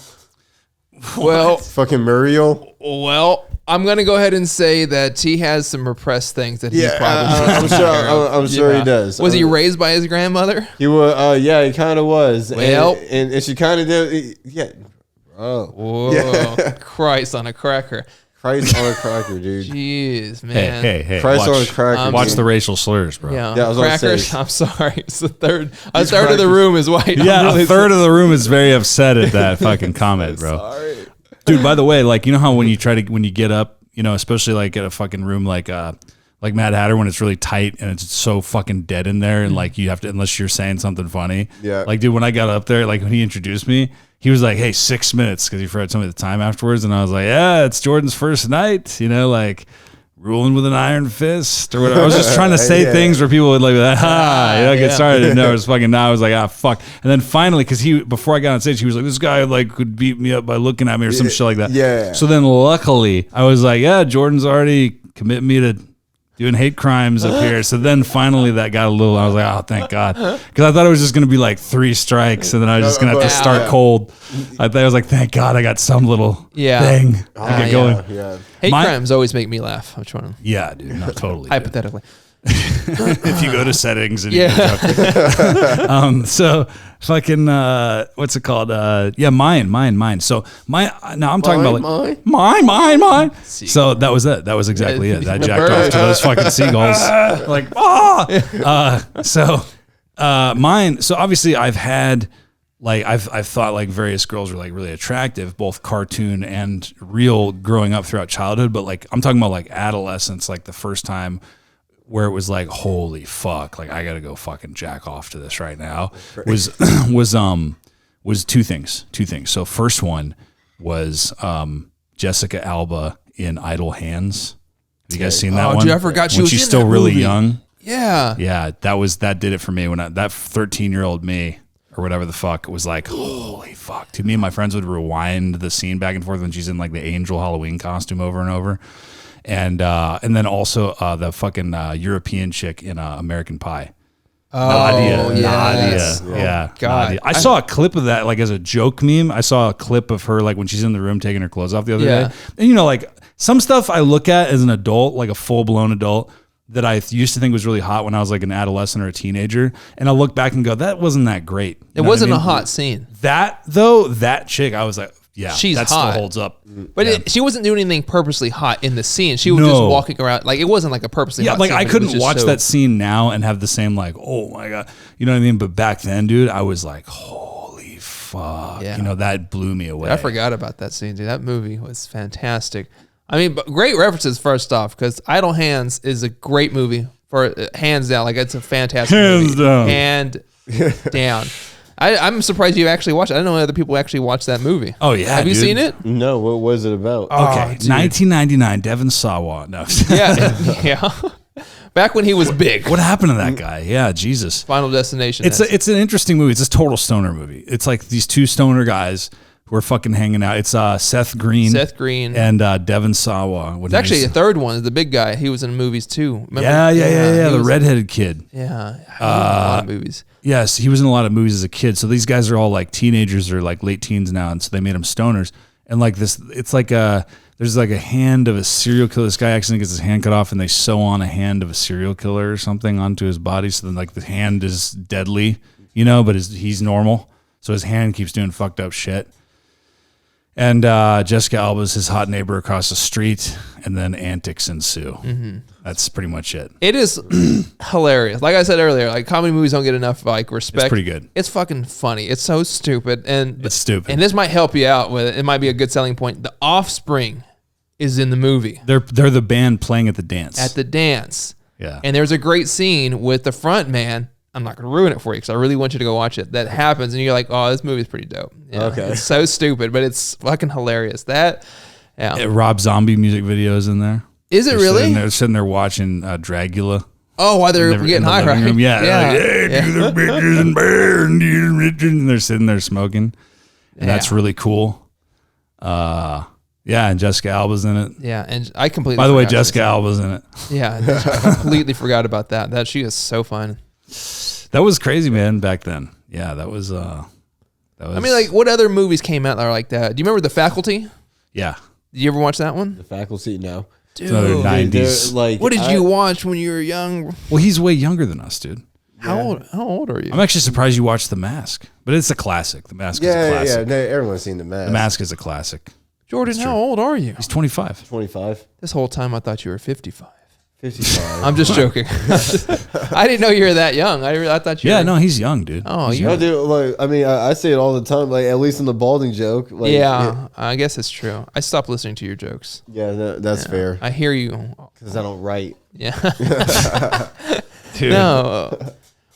Well, fucking Muriel. Well, I'm gonna go ahead and say that he has some repressed things that he probably. I'm sure he does. Was he raised by his grandmother? He was. Yeah, he kind of was. Well, and she kind of did. Yeah. Oh. Whoa! Yeah. Christ on a cracker. Christ on a cracker, dude. Jeez, man. Hey. Christ on a cracker. Watch the racial slurs, bro. Yeah, I was crackers. I'm sorry. It's a third of the room is white. Yeah, really a third of the room is very upset at that fucking comment, bro. Sorry. Dude, by the way, like, you know how when you get up, you know, especially like at a fucking room like Mad Hatter, when it's really tight and it's so fucking dead in there, and like you have to, unless you're saying something funny. Yeah. Like, dude, when I got up there, like when he introduced me, he was like, "Hey, 6 minutes," because he forgot to tell me the time afterwards, and I was like, "Yeah, it's Jordan's first night," you know, like ruling with an iron fist or whatever. I was just trying to say things where people would like, get started. No, it was fucking. Now I was like, fuck. And then finally, because before I got on stage, he was like, "This guy like could beat me up by looking at me or some shit like that." Yeah. So then, luckily, I was like, "Yeah, Jordan's already committing me to doing hate crimes up here." So then finally that got a little, I was like, "Oh, thank God." Because I thought it was just going to be like 3 strikes and then I was just going to have to start cold. I was like, thank God I got some little thing to get going. Yeah. Hate crimes always make me laugh. Which one? Yeah, dude. No, totally. Hypothetically. If you go to settings and so fucking what's it called? Mine. So now I'm talking about like mine. So that was it. That was exactly it. I jacked off to those fucking seagulls. Like mine. So obviously I've had like I've thought like various girls were like really attractive, both cartoon and real growing up throughout childhood. But like I'm talking about like adolescence, like the first time where it was like, holy fuck, like I gotta go fucking jack off to this right now, was two things. So first one was Jessica Alba in Idle Hands. Have you guys seen that one? Dude, I forgot she was she's in still that really movie. young. Yeah, that did it for me when that 13-year-old me or whatever the fuck was like, holy fuck. Dude, me and my friends would rewind the scene back and forth when she's in like the angel Halloween costume over and over. And then also the fucking European chick in American Pie. Nadia. Yeah. God. Nadia. I saw a clip of that like as a joke meme. I saw a clip of her like when she's in the room taking her clothes off the other day. And you know, like some stuff I look at as an adult, like a full-blown adult, that I used to think was really hot when I was like an adolescent or a teenager. And I look back and go, that wasn't that great. It wasn't a hot scene. That chick, I was like, yeah, she's that hot. still holds up. But she wasn't doing anything purposely hot in the scene. She was just walking around. Like, it wasn't like a purposely hot like scene. I couldn't watch that scene now and have the same like, oh my God. You know what I mean? But back then, dude, I was like, holy fuck. Yeah. You know, that blew me away. I forgot about that scene, dude. That movie was fantastic. I mean, but great references first off, because Idle Hands is a great movie. For hands down, like it's a fantastic movie. Hands down. I'm surprised you actually watched it. I didn't know other people actually watched that movie. Oh yeah, have you seen it? No. What was it about? Okay, 1999. Devin Sawa. No. Yeah. Back when he was big. What happened to that guy? Yeah, Jesus. Final Destination. It's an interesting movie. It's a total stoner movie. It's like these two stoner guys who are fucking hanging out. It's Seth Green. And Devon Sawa. It's actually a third one. The big guy. He was in movies too. Remember? Yeah. The redheaded kid. Yeah. He was in a lot of movies. Yes, he was in a lot of movies as a kid. So these guys are all like teenagers or like late teens now, and so they made him stoners. And like this, it's like there's like a hand of a serial killer. This guy accidentally gets his hand cut off, and they sew on a hand of a serial killer or something onto his body. So then like the hand is deadly, but he's normal. So his hand keeps doing fucked up shit. And Jessica Alba's his hot neighbor across the street, and then antics ensue. Mm-hmm. That's pretty much it. It is hilarious. Like I said earlier, like comedy movies don't get enough like respect. It's pretty good. It's fucking funny. It's so stupid, and it's stupid. And this might help you out with it. It might be a good selling point. The Offspring is in the movie. They're the band playing at the dance. Yeah. And there's a great scene with the front man. I'm not going to ruin it for you because I really want you to go watch it. That happens, and you're like, oh, this movie's pretty dope. Okay. It's so stupid, but it's fucking hilarious. Rob Zombie music videos in there. Is it really? They're sitting there watching Dragula. Oh, while they're getting high, right? Yeah. Like, hey, do the bitches and bears and do the bitches. And they're sitting there smoking. And that's really cool. And Jessica Alba's in it. Yeah, and I completely By the way, Jessica Alba's in it. Yeah, I completely forgot about that. That she is so fun. That was crazy, man, back then. Yeah, that was I mean, like, what other movies came out that are like that? Do you remember The Faculty? Yeah. Did you ever watch that one? The Faculty? No. Dude, another 90s. Like, what did you watch when you were young? Well, he's way younger than us, dude. How old are you? I'm actually surprised you watched The Mask, but it's a classic. The Mask is a classic. Yeah, no, everyone's seen The Mask. The Mask is a classic. Jordan, how old are you? He's 25. 25. This whole time I thought you were 55. 55. I'm just joking. I didn't know you were that young. I thought you were. Yeah, no, he's young, dude. Oh, he's you young. Dude, like, I mean, I say it all the time, like, at least in the balding joke. Like, I guess it's true. I stopped listening to your jokes. Yeah, that's fair. I hear you. Because I don't write. Yeah. Dude. No.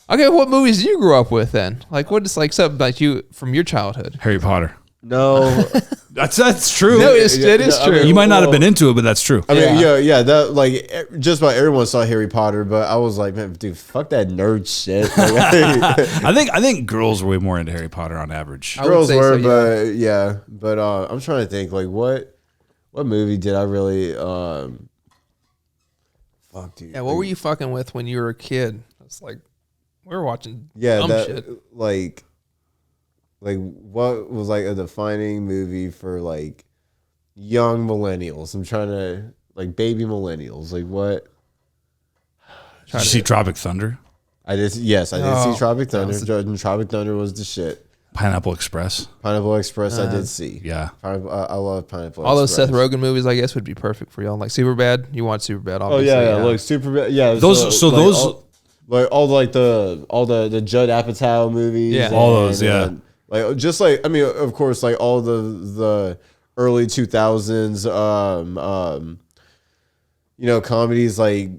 Okay, what movies did you grow up with then? Like, what is like something like you from your childhood? Harry Potter. No. That's true. No, it is true. I mean, you might not have been into it, but that's true. I mean, yeah, that like just about everyone saw Harry Potter, but I was like, man, dude, fuck that nerd shit. Like, I think girls were way more into Harry Potter on average. Girls were, but I'm trying to think like what movie did I really fuck, dude. Yeah, what were you fucking with when you were a kid? It's like we were watching dumb shit. Like what was like a defining movie for like young millennials? I'm trying to like baby millennials. Like what? Did you see Tropic Thunder? I did. Yes, I did see Tropic Thunder. Tropic Thunder was the shit. Pineapple Express. Pineapple Express, I did see. Yeah, I love Pineapple. All Express. those Seth Rogen movies, I guess, would be perfect for y'all. Like Superbad, you want Superbad? Obviously. Oh yeah, like Superbad. Yeah, those. All the Judd Apatow movies. Yeah, all those. Yeah. Like just like I mean, of course, like all the early 2000s, comedies like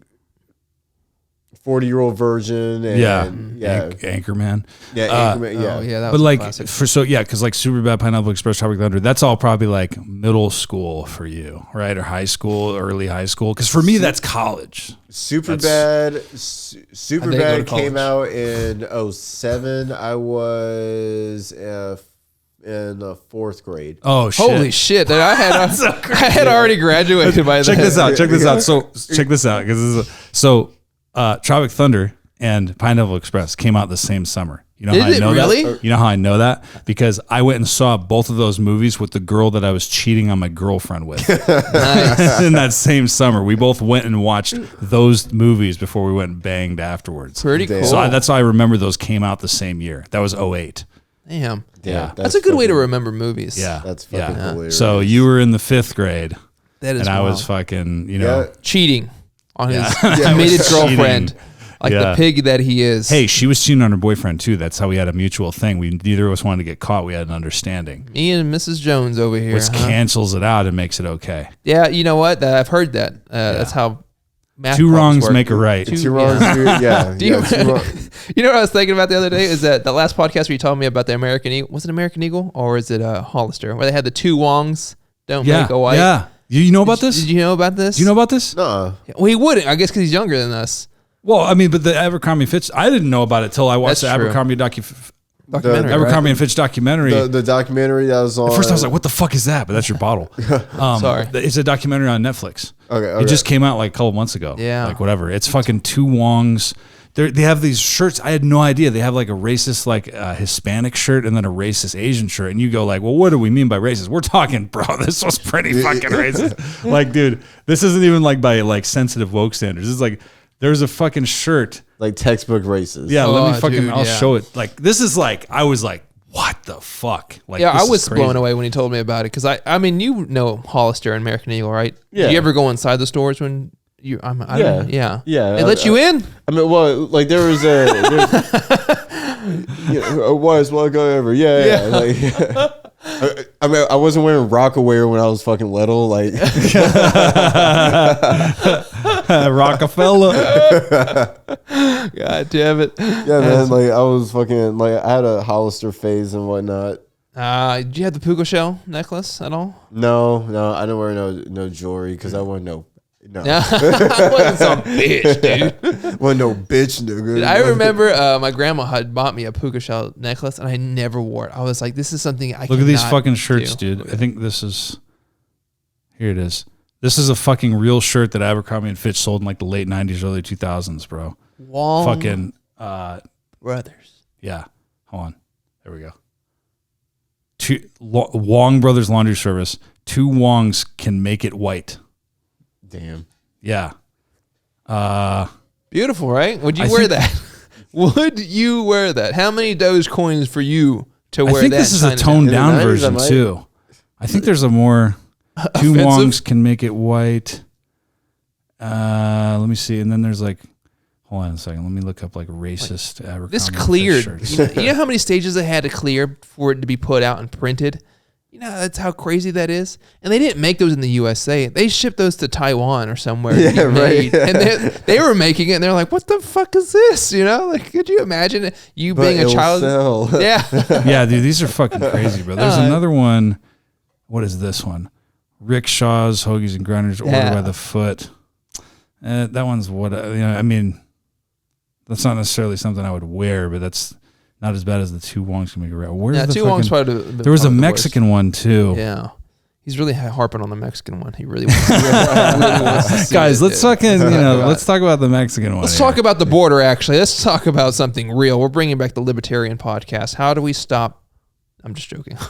40-Year-Old Virgin and Anchorman. Yeah, Anchorman. Oh, yeah, that but was like classic. because like Superbad, Pineapple Express, Tropic Thunder, that's all probably like middle school for you, right? Or high school, early high school. Because for me, that's college. Superbad came out in 2007. I was in the 4th grade. Oh shit! Holy shit! I had already graduated by then. Check this out. So check this out because Tropic Thunder and Pineapple Express came out the same summer. You know how I know that? You know how I know that? Because I went and saw both of those movies with the girl that I was cheating on my girlfriend with. Nice. In that same summer. We both went and watched those movies before we went and banged afterwards. Pretty cool. So that's how I remember those came out the same year. That was 2008. Damn. Yeah. That's a good way to remember movies. Yeah. That's fucking hilarious. So you were in the 5th grade. That is and I wild. was fucking, cheating on his committed girlfriend. Like the pig that he is. Hey, she was cheating on her boyfriend too. That's how we had a mutual thing. Neither of us wanted to get caught. We had an understanding. Me and Mrs. Jones over here. Which cancels it out and makes it okay. Yeah, you know what? I've heard that. That's how math two wrongs work. make a right. Two wrongs, yeah. You know what I was thinking about the other day? Is that the last podcast where you told me about the American Eagle? Was it American Eagle or is it Hollister? Where they had the two wrongs don't make a white. Yeah. You know about this? Did you know about this? Do you know about this? No. Well, he wouldn't. I guess because he's younger than us. Well, I mean, but the Abercrombie Fitch, I didn't know about it till I watched That's the true. Abercrombie Documentary, Abercrombie and Fitch documentary. The documentary that was on. At first I was like, what the fuck is that? But that's your bottle. Sorry. It's a documentary on Netflix. Okay. It just came out like a couple months ago. Yeah. Like whatever. It's fucking two Wongs. They have these shirts. I had no idea. They have like a racist like Hispanic shirt and then a racist Asian shirt. And you go like, well, what do we mean by racist? We're talking, bro, this was pretty fucking racist. Like, dude, this isn't even like by like sensitive woke standards. This is like, there's a fucking shirt. Like textbook racist. Yeah, let me fucking, dude, I'll show it. Like, this is like, I was like, what the fuck? Like, Yeah, this I was is crazy. blown away when he told me about it because I mean, you know Hollister and American Eagle, right? Yeah. Do you ever go inside the stores when you? I don't know. Yeah. They let you in. I mean, well, like there was a. Why is one go over? Yeah. Like, I mean, I wasn't wearing Rockaware when I was fucking little. Like, Rockefeller. God damn it. yeah, man. Like, I was fucking like I had a Hollister phase and whatnot. Did you have the puka shell necklace at all? No, I didn't wear no jewelry because I wasn't no. No, I wasn't some bitch, dude. wasn't no bitch, nigga. Dude, I remember my grandma had bought me a puka shell necklace, and I never wore it. I was like, "This is something I." Look at these cannot fucking shirts, do. dude. I think this is. Here it is. This is a fucking real shirt that Abercrombie and Fitch sold in like the late '90s, early 2000s, bro. Wong Fucking. Brothers. Yeah. Hold on. There we go. Wong Brothers Laundry Service. Two Wongs can make it white. Damn. Yeah. Beautiful, right? Would you wear that? Would you wear that? How many Dogecoins for you to wear that? I think this is a toned down version too. I think there's a more two Wongs can make it white. Let me see. And then there's like, hold on a second. Let me look up like racist Abercrombie. This cleared. Shirts. You know how many stages they had to clear for it to be put out and printed? You know, that's how crazy that is. And they didn't make those in the USA. They shipped those to Taiwan or somewhere. Yeah, right. And they were making it, and they're like, what the fuck is this? You know, like, could you imagine you being a child? Sell. Yeah. Yeah, dude, these are fucking crazy, bro. There's another one. What is this one? Rickshaws, Hoagies, and Grinders ordered by the foot. That one's what, I mean, that's not necessarily something I would wear, but that's not as bad as the two Wongs can make it right. Where's the two fucking, Wongs probably there was a Mexican one too. Yeah. He's really harping on the Mexican one. He really wants, really wants to see Guys, it, let's dude. fucking, let's talk about the Mexican one. Let's talk about the border, actually. Let's talk about something real. We're bringing back the Libertarian podcast. How do we stop? I'm just joking. I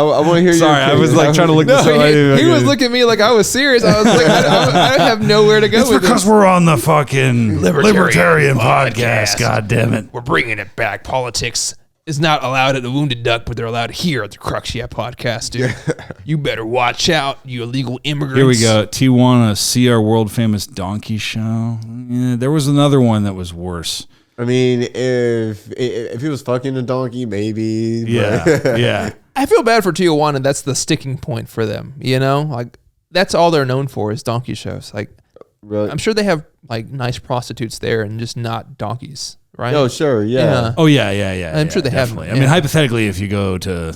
want to hear you. Sorry, I was like trying to look this up. He was looking at me like I was serious. I was like, I have nowhere to go It's with because this. we're on the fucking Libertarian podcast. podcast. God damn it. We're bringing it back. Politics is not allowed at the Wounded Duck, but they're allowed here at the Crux podcast, dude. You better watch out, you illegal immigrants. Here we go. Tijuana, see our world famous donkey show. Yeah, there was another one that was worse. I mean, if he was fucking a donkey, maybe. Yeah, yeah. I feel bad for Tijuana. That's the sticking point for them. You know, like that's all they're known for is donkey shows. Like, Really? I'm sure they have like nice prostitutes there and just not donkeys, right? Oh, sure, yeah. Oh yeah. I'm sure they have definitely. them, I mean, yeah. hypothetically, if you go to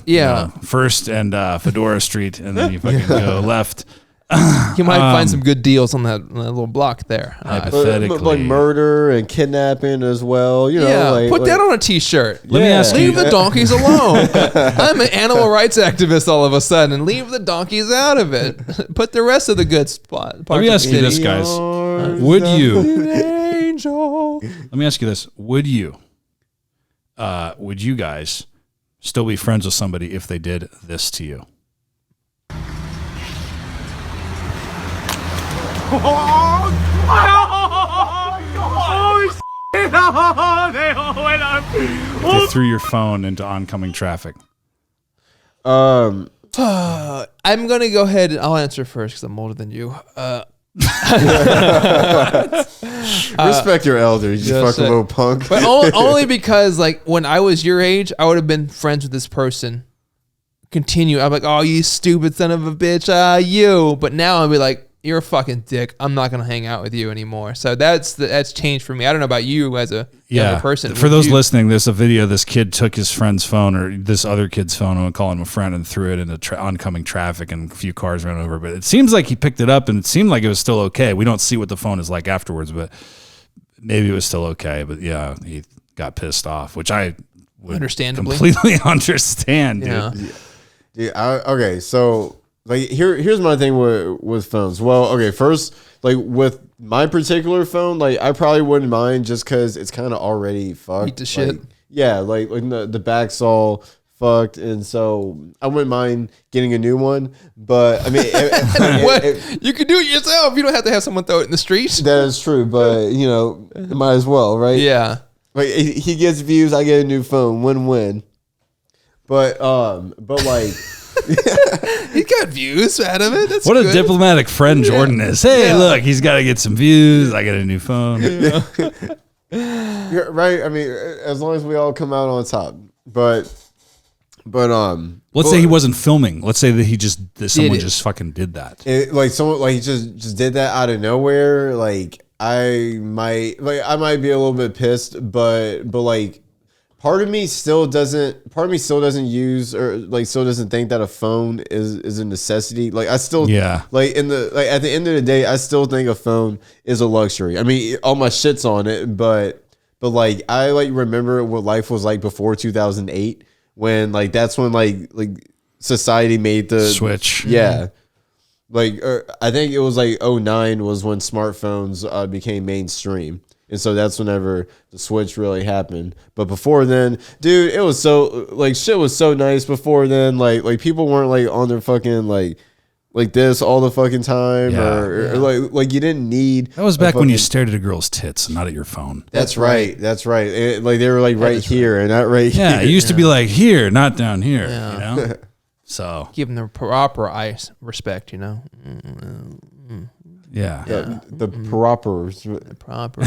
First and Fedora Street, and then you fucking go left, You might find some good deals on that little block there. hypothetically, But like murder and kidnapping as well. You know, Yeah, like, put that on a T-shirt. Let me ask Leave you. the donkeys alone. I'm an animal rights activist all of a sudden, and leave the donkeys out of it. Put the rest of the good spot. Let me ask you this, guys. Would you? Angel. Let me ask you this: Would you guys still be friends with somebody if they did this to you? They threw your phone into oncoming traffic. I'm gonna go ahead and I'll answer first because I'm older than you. Respect your elders, you fucking little punk. But only because like when I was your age, I would have been friends with this person. Continue. I'm like, oh, you stupid son of a bitch, you. But now I'll be like, you're a fucking dick. I'm not gonna hang out with you anymore. So that's changed for me. I don't know about you as a younger person. For those listening, there's a video. This kid took his friend's phone or this other kid's phone, I won't call him a friend, and threw it into oncoming traffic, and a few cars ran over. But it seems like he picked it up, and it seemed like it was still okay. We don't see what the phone is like afterwards, but maybe it was still okay. But yeah, he got pissed off, which I would Understandably. completely understand, dude. Yeah. Dude, okay, so like here's my thing with phones. Well, okay, first, like with my particular phone, like I probably wouldn't mind just because it's kind of already fucked. Beat to shit. Like, yeah, like the back's all fucked, and so I wouldn't mind getting a new one. But I mean, You can do it yourself. You don't have to have someone throw it in the street. that is true. But you know, might as well, right? Yeah. Like he gets views, I get a new phone, win-win. But like. He got views out of it. That's What good. a diplomatic friend Jordan is. Hey, look, he's got to get some views. I get a new phone. You're right. I mean, as long as we all come out on top. But Let's say he wasn't filming. Let's say that someone it. just fucking did that. like someone like he just did that out of nowhere. Like I might be a little bit pissed, but like part of me still doesn't use or like still doesn't think that a phone is a necessity. Like I still like at the end of the day, I still think a phone is a luxury. I mean, all my shit's on it, but like I like remember what life was like before 2008 when like that's when like society made the switch. Yeah. Like I think it was like 2009 was when smartphones became mainstream. And so that's whenever the switch really happened. But before then, dude, it was so like shit was so nice before then. Like people weren't like on their fucking like this all the fucking time or like you didn't need. That was back when you stared at a girl's tits and not at your phone. That's right. That's right. Like they were like right here and not right here. Yeah, it used to be like here, not down here. Yeah. You know. So Give them the proper respect, you know. yeah. The proper. Proper.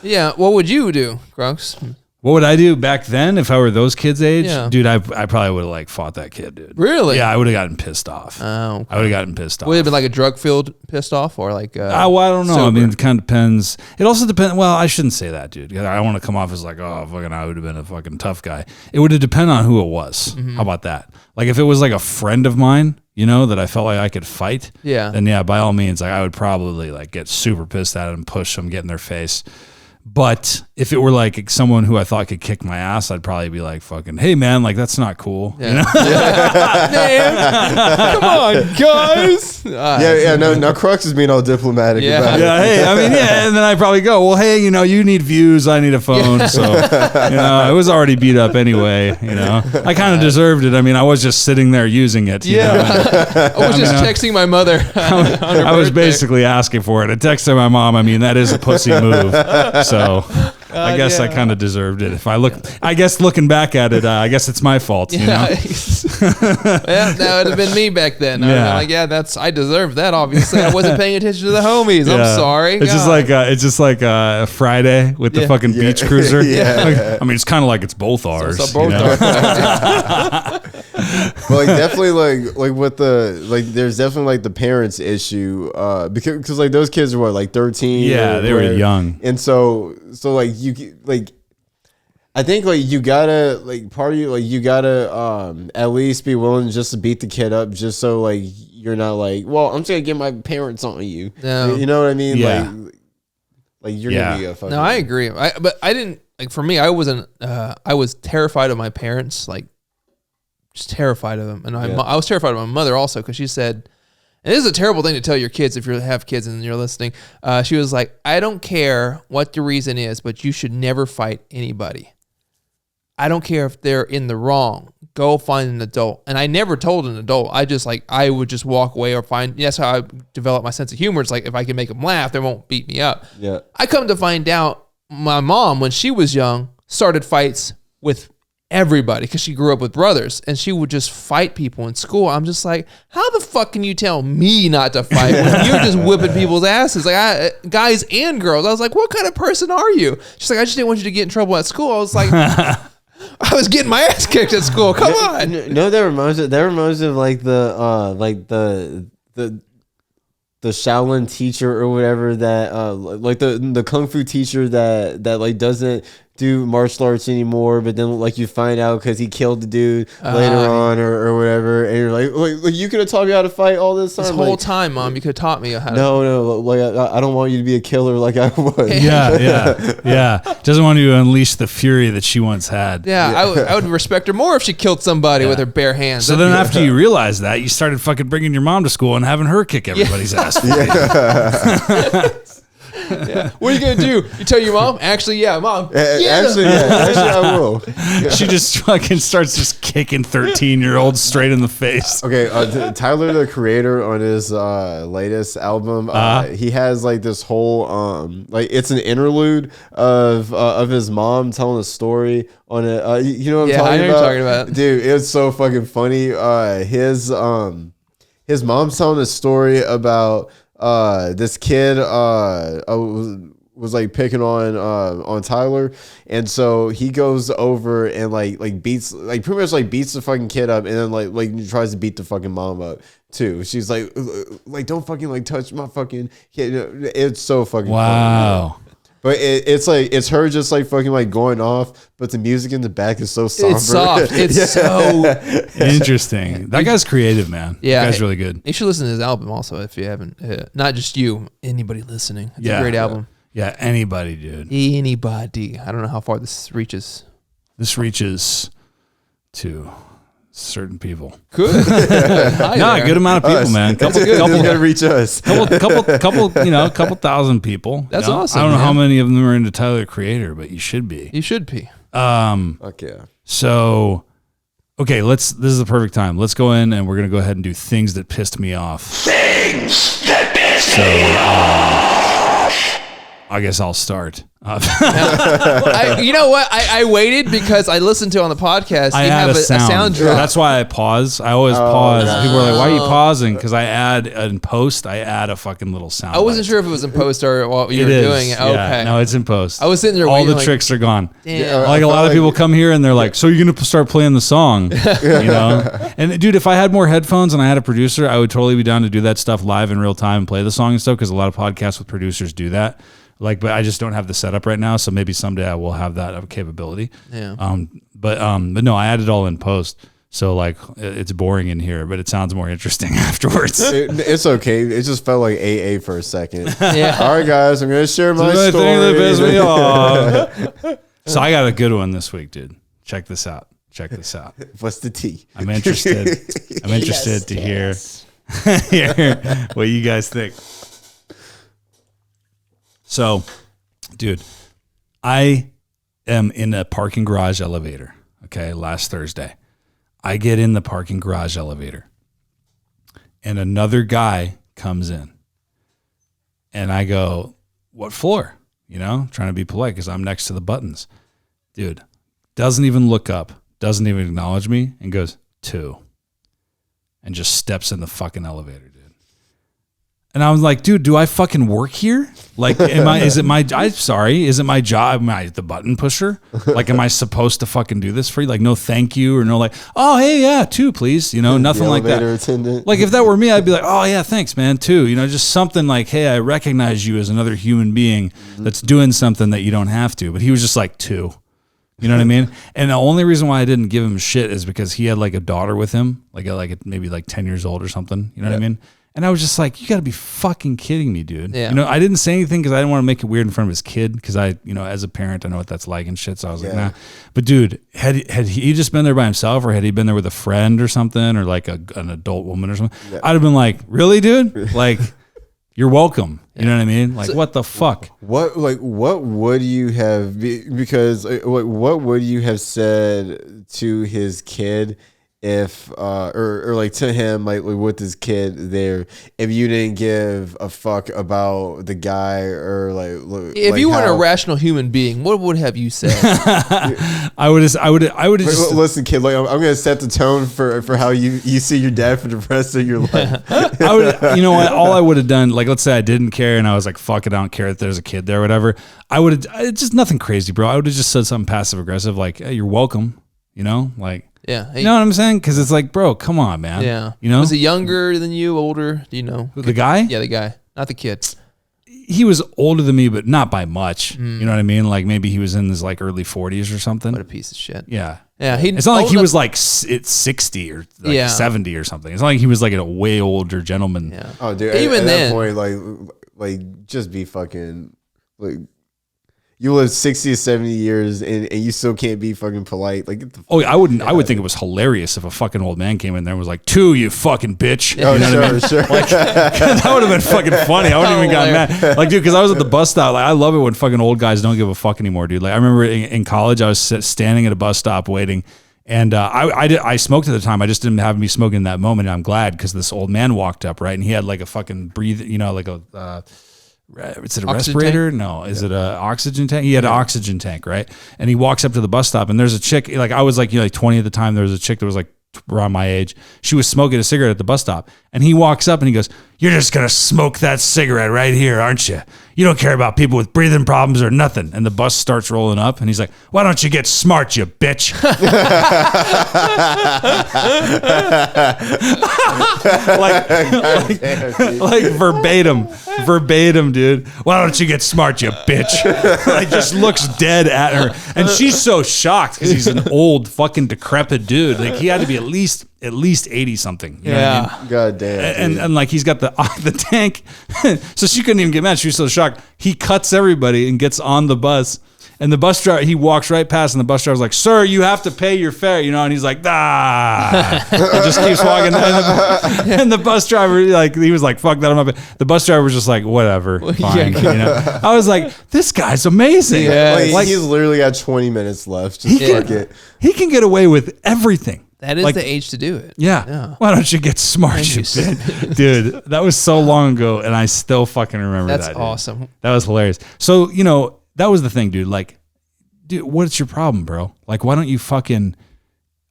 Yeah. What would you do, Crux? What would I do back then if I were those kids' age? Yeah. Dude, I probably would have like fought that kid, dude. Really? Yeah, I would have gotten pissed off. Oh, okay. I would have gotten pissed off. Would it have been like a drug-filled pissed off or like? Well, I don't know. sober? I mean, it kind of depends. It also depends. Well, I shouldn't say that, dude. I don't want to come off as like, oh, fucking, I would have been a fucking tough guy. It would have depended on who it was. How about that? Like if it was like a friend of mine, you know, that I felt like I could fight. Yeah. Then yeah, by all means, like I would probably like get super pissed at them, push them, get in their face. But if it were like someone who I thought could kick my ass, I'd probably be like, fucking, hey man, like that's not cool. Yeah. You know? Man, come on, guys. Now Crux is being all diplomatic about it. Yeah, hey, I mean, yeah, and then I probably go, well, hey, you know, you need views, I need a phone, so, you know, it was already beat up anyway, you know. I kind of deserved it. I mean, I was just sitting there using it. You know? I was just texting my mother. I was basically asking for it. I texted my mom. I mean, that is a pussy move. So I guess I kind of deserved it. If I look, I guess looking back at it, I guess it's my fault. You know? Yeah, that would have been me back then. I would have been like, I deserved that. Obviously, I wasn't paying attention to the homies. Yeah. I'm sorry. It's just like a Friday with the fucking beach cruiser. Like, I mean, it's kind of like it's both ours. So both you know? But like definitely like with the like there's definitely like the parents issue because like those kids were what, like 13. Yeah, they were young. And so like you like I think like you gotta like part of you like you gotta at least be willing just to beat the kid up just so like you're not like, well, I'm just gonna get my parents on you. No. You know what I mean? Yeah. Like you're gonna be a fucking. No, I agree. But I didn't like. For me, I wasn't. I was terrified of my parents. Like, just terrified of them, and I was terrified of my mother also because she said, and this is a terrible thing to tell your kids if you have kids and you're listening. She was like, I don't care what the reason is, but you should never fight anybody. I don't care if they're in the wrong. Go find an adult. And I never told an adult. I would just walk away or find. That's how I developed my sense of humor. It's like if I can make them laugh, they won't beat me up. Yeah. I come to find out my mom, when she was young, started fights with everybody because she grew up with brothers and she would just fight people in school. I'm just like, how the fuck can you tell me not to fight when you're just whipping people's asses? Like guys and girls. I was like, what kind of person are you? She's like, I just didn't want you to get in trouble at school. I was like, I was getting my ass kicked at school. Come on. No, that reminds me of like the Shaolin teacher or whatever that like the kung fu teacher that like doesn't do martial arts anymore, but then like you find out because he killed the dude later on or whatever, and you're like you could have taught me how to fight all this time. This whole time, Mom, you could have taught me how to. No, like I don't want you to be a killer like I was. Yeah. Doesn't want you to unleash the fury that she once had. I would respect her more if she killed somebody with her bare hands. So then after you realized that, you started fucking bringing your mom to school and having her kick everybody's ass. What are you gonna do? You tell your mom? Actually, Mom. Actually, I will. She just fucking starts just kicking 13-year-olds straight in the face. Okay, Tyler, the creator, on his latest album, he has like this whole like it's an interlude of his mom telling a story on it. You know what I'm talking about? I know you're talking about. Dude, it's so fucking funny. His mom's telling a story about this kid was like picking on Tyler, and so he goes over and like beats pretty much beats the fucking kid up, and then like tries to beat the fucking mom up too. She's like don't fucking touch my fucking kid. It's so fucking wow. funny. But it's her just fucking going off, but the music in the back is so somber. It's soft. It's so interesting. That guy's creative, man. Yeah, that guy's really good. You should listen to his album also if you haven't. Not just you, anybody listening. It's a great album. Yeah, anybody, dude. Anybody. I don't know how far this reaches. This reaches to certain people. Good. A good amount of people, man. Couple gotta reach us. Couple thousand people. That's awesome. I don't know how many of them are into Tyler the Creator, but you should be. You should be. Okay. So, okay, this is the perfect time. Let's go in and we're gonna go ahead and do things that pissed me off. Things that pissed me off. I guess I'll start. You know what? I waited because I listened to on the podcast. I you had have a sound. drop. That's why I pause. I always pause. People are like, "Why are you pausing?" Because I add in post. I add a fucking little sound. I wasn't sure if it was in post or while you were doing it. Yeah. Okay, No, it's in post. I was sitting there. All waiting, the tricks are gone. Damn. Like a lot of people come here and they're like, "So you're gonna start playing the song?" You know? And dude, if I had more headphones and I had a producer, I would totally be down to do that stuff live in real time and play the song and stuff. Because a lot of podcasts with producers do that. But I just don't have the setup right now, so maybe someday I will have that capability. Yeah. But no, I added it all in post, so it's boring in here, but it sounds more interesting afterwards. It's okay. It just felt like AA for a second. Yeah. All right, guys, I'm gonna share my story. Thing that pissed me off. So I got a good one this week, dude. Check this out. What's the tea? I'm interested. To hear what you guys think. So, dude, I am in a parking garage elevator. Okay, last Thursday, I get in the parking garage elevator, and another guy comes in, and I go, "What floor?" Trying to be polite because I'm next to the buttons. Dude, doesn't even look up, doesn't even acknowledge me, and goes 2, and just steps in the fucking elevator, dude. And I was like, dude, do I fucking work here? Is it my job? Am I the button pusher? Am I supposed to fucking do this for you? No, thank you. Or no, oh, hey, yeah, 2, please. Nothing like that. Attendant. If that were me, I'd be like, oh yeah, thanks, man, 2. Just something like, hey, I recognize you as another human being that's doing something that you don't have to. But he was just like 2. You know what I mean? And the only reason why I didn't give him shit is because he had a daughter with him, maybe 10 years old or something. You know what I mean? And I was just like, you got to be fucking kidding me, dude. Yeah. I didn't say anything because I didn't want to make it weird in front of his kid because as a parent, I know what that's like and shit. So I was like, nah. But dude, had he just been there by himself or had he been there with a friend or something or an adult woman or something, I'd have been like, really, dude? You're welcome. You know what I mean? What the fuck? What would you have, because what would you have said to his kid if or to him with his kid there if you didn't give a fuck about the guy or if you weren't a rational human being, what would have you said? I would have just listen, kid, I'm gonna set the tone for how you see your dad for the rest of your life. I would, you know what, all I would have done, let's say I didn't care and I was like, fuck it, I don't care that there's a kid there or whatever, I would have just nothing crazy, bro. I would have just said something passive aggressive hey, you're welcome, Yeah. You know what I'm saying? Because it's bro, come on, man. Yeah. You know? Was he younger than you, older? Do you know? The guy? Yeah, the guy. Not the kid. he was older than me, but not by much. You know what I mean? Like maybe he was in his like early 40s or something. What a piece of shit. Yeah. Yeah. It's not like he was like it's 60 or like 70 or something. It's not like he was like a way older gentleman. Yeah. Oh, dude. Even at that point, like just be fucking like. You live 60 to 70 years and you still can't be fucking polite. Like, get the oh, I wouldn't. I would think it was hilarious if a fucking old man came in there and was like, "2, you fucking bitch." Oh, you know sure, what I mean? sure. Like, that would have been fucking funny. I wouldn't even gotten mad. Like, dude, because I was at the bus stop. Like, I love it when fucking old guys don't give a fuck anymore, dude. Like, I remember in college, I was standing at a bus stop waiting. And I smoked at the time. I just didn't have me smoking in that moment. And I'm glad because this old man walked up, right? And he had like a fucking like a... is it a respirator? Tank? No. Is it a oxygen tank? He had an oxygen tank, right? And he walks up to the bus stop, and there's a chick. Like I was like, like 20 at the time. There was a chick that was like around my age. She was smoking a cigarette at the bus stop, and he walks up and he goes, "You're just gonna smoke that cigarette right here, aren't you? You don't care about people with breathing problems or nothing." And the bus starts rolling up, and he's like, "Why don't you get smart, you bitch?" like verbatim, dude. "Why don't you get smart, you bitch?" Like just looks dead at her, and she's so shocked because he's an old fucking decrepit dude. Like he had to be at least 80 something. You know what I mean? God damn. And like he's got the tank, so she couldn't even get mad. She was so shocked. He cuts everybody and gets on the bus. And the bus driver, he walks right past, and the bus driver's like, "Sir, you have to pay your fare," And he's like, "Ah," and just keeps walking. And the bus driver, like, he was like, "Fuck that, I'm not." The bus driver was just like, "Whatever, fine." I was like, "This guy's amazing." Yeah, like he's literally got 20 minutes left. Just fuck it. He can get away with everything. That is the age to do it. Yeah. Why don't you get smart, you bitch? Dude, that was so long ago, and I still fucking remember that. That's awesome. That was hilarious. So, that was the thing, dude. Like, dude, what's your problem, bro? Like, why don't you fucking...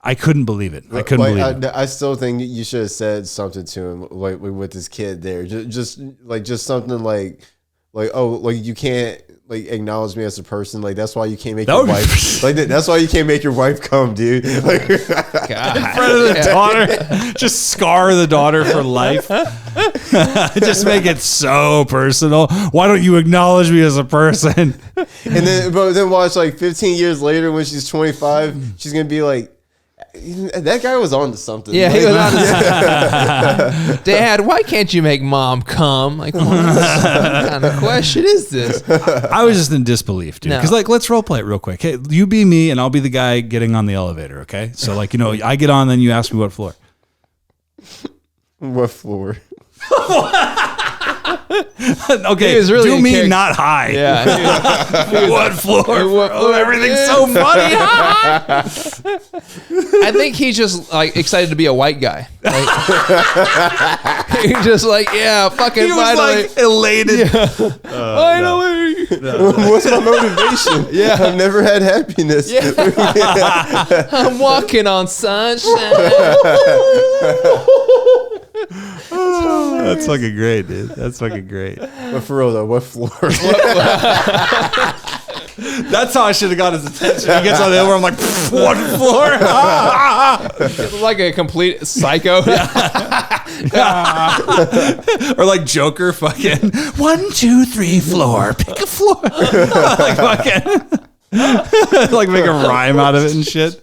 I couldn't believe it. I couldn't believe it. I still think you should have said something to him, like with this kid there. Just something like, oh, like you can't like acknowledge me as a person. Like that's why you can't make your wife. Like that's why you can't make your wife come, dude. Like, God. In front of the daughter, just scar the daughter for life. Just make it so personal. Why don't you acknowledge me as a person? And then watch like 15 years later when she's 25, she's gonna be like, that guy was on to something. Yeah, he was on to something. Dad, why can't you make mom come? Like, what kind of question is this? I was just in disbelief, dude. Because, let's role play it real quick. Hey, you be me, and I'll be the guy getting on the elevator, okay? So, I get on, then you ask me what floor. What floor? Okay, really do me not high. Yeah. What floor? Everything's so funny. I think he's just excited to be a white guy. He's just fucking he was finally elated. Finally. No. What's my motivation? Yeah, I've never had happiness. Yeah. I'm walking on sunshine. That's fucking great, dude. That's fucking great. But for real though, what floor? That's how I should have got his attention. He gets on the elevator, I'm like, what floor? Like a complete psycho. Or like Joker, fucking 1, 2, 3 floor. Pick a floor. Like fucking. Like make a rhyme out of it and shit.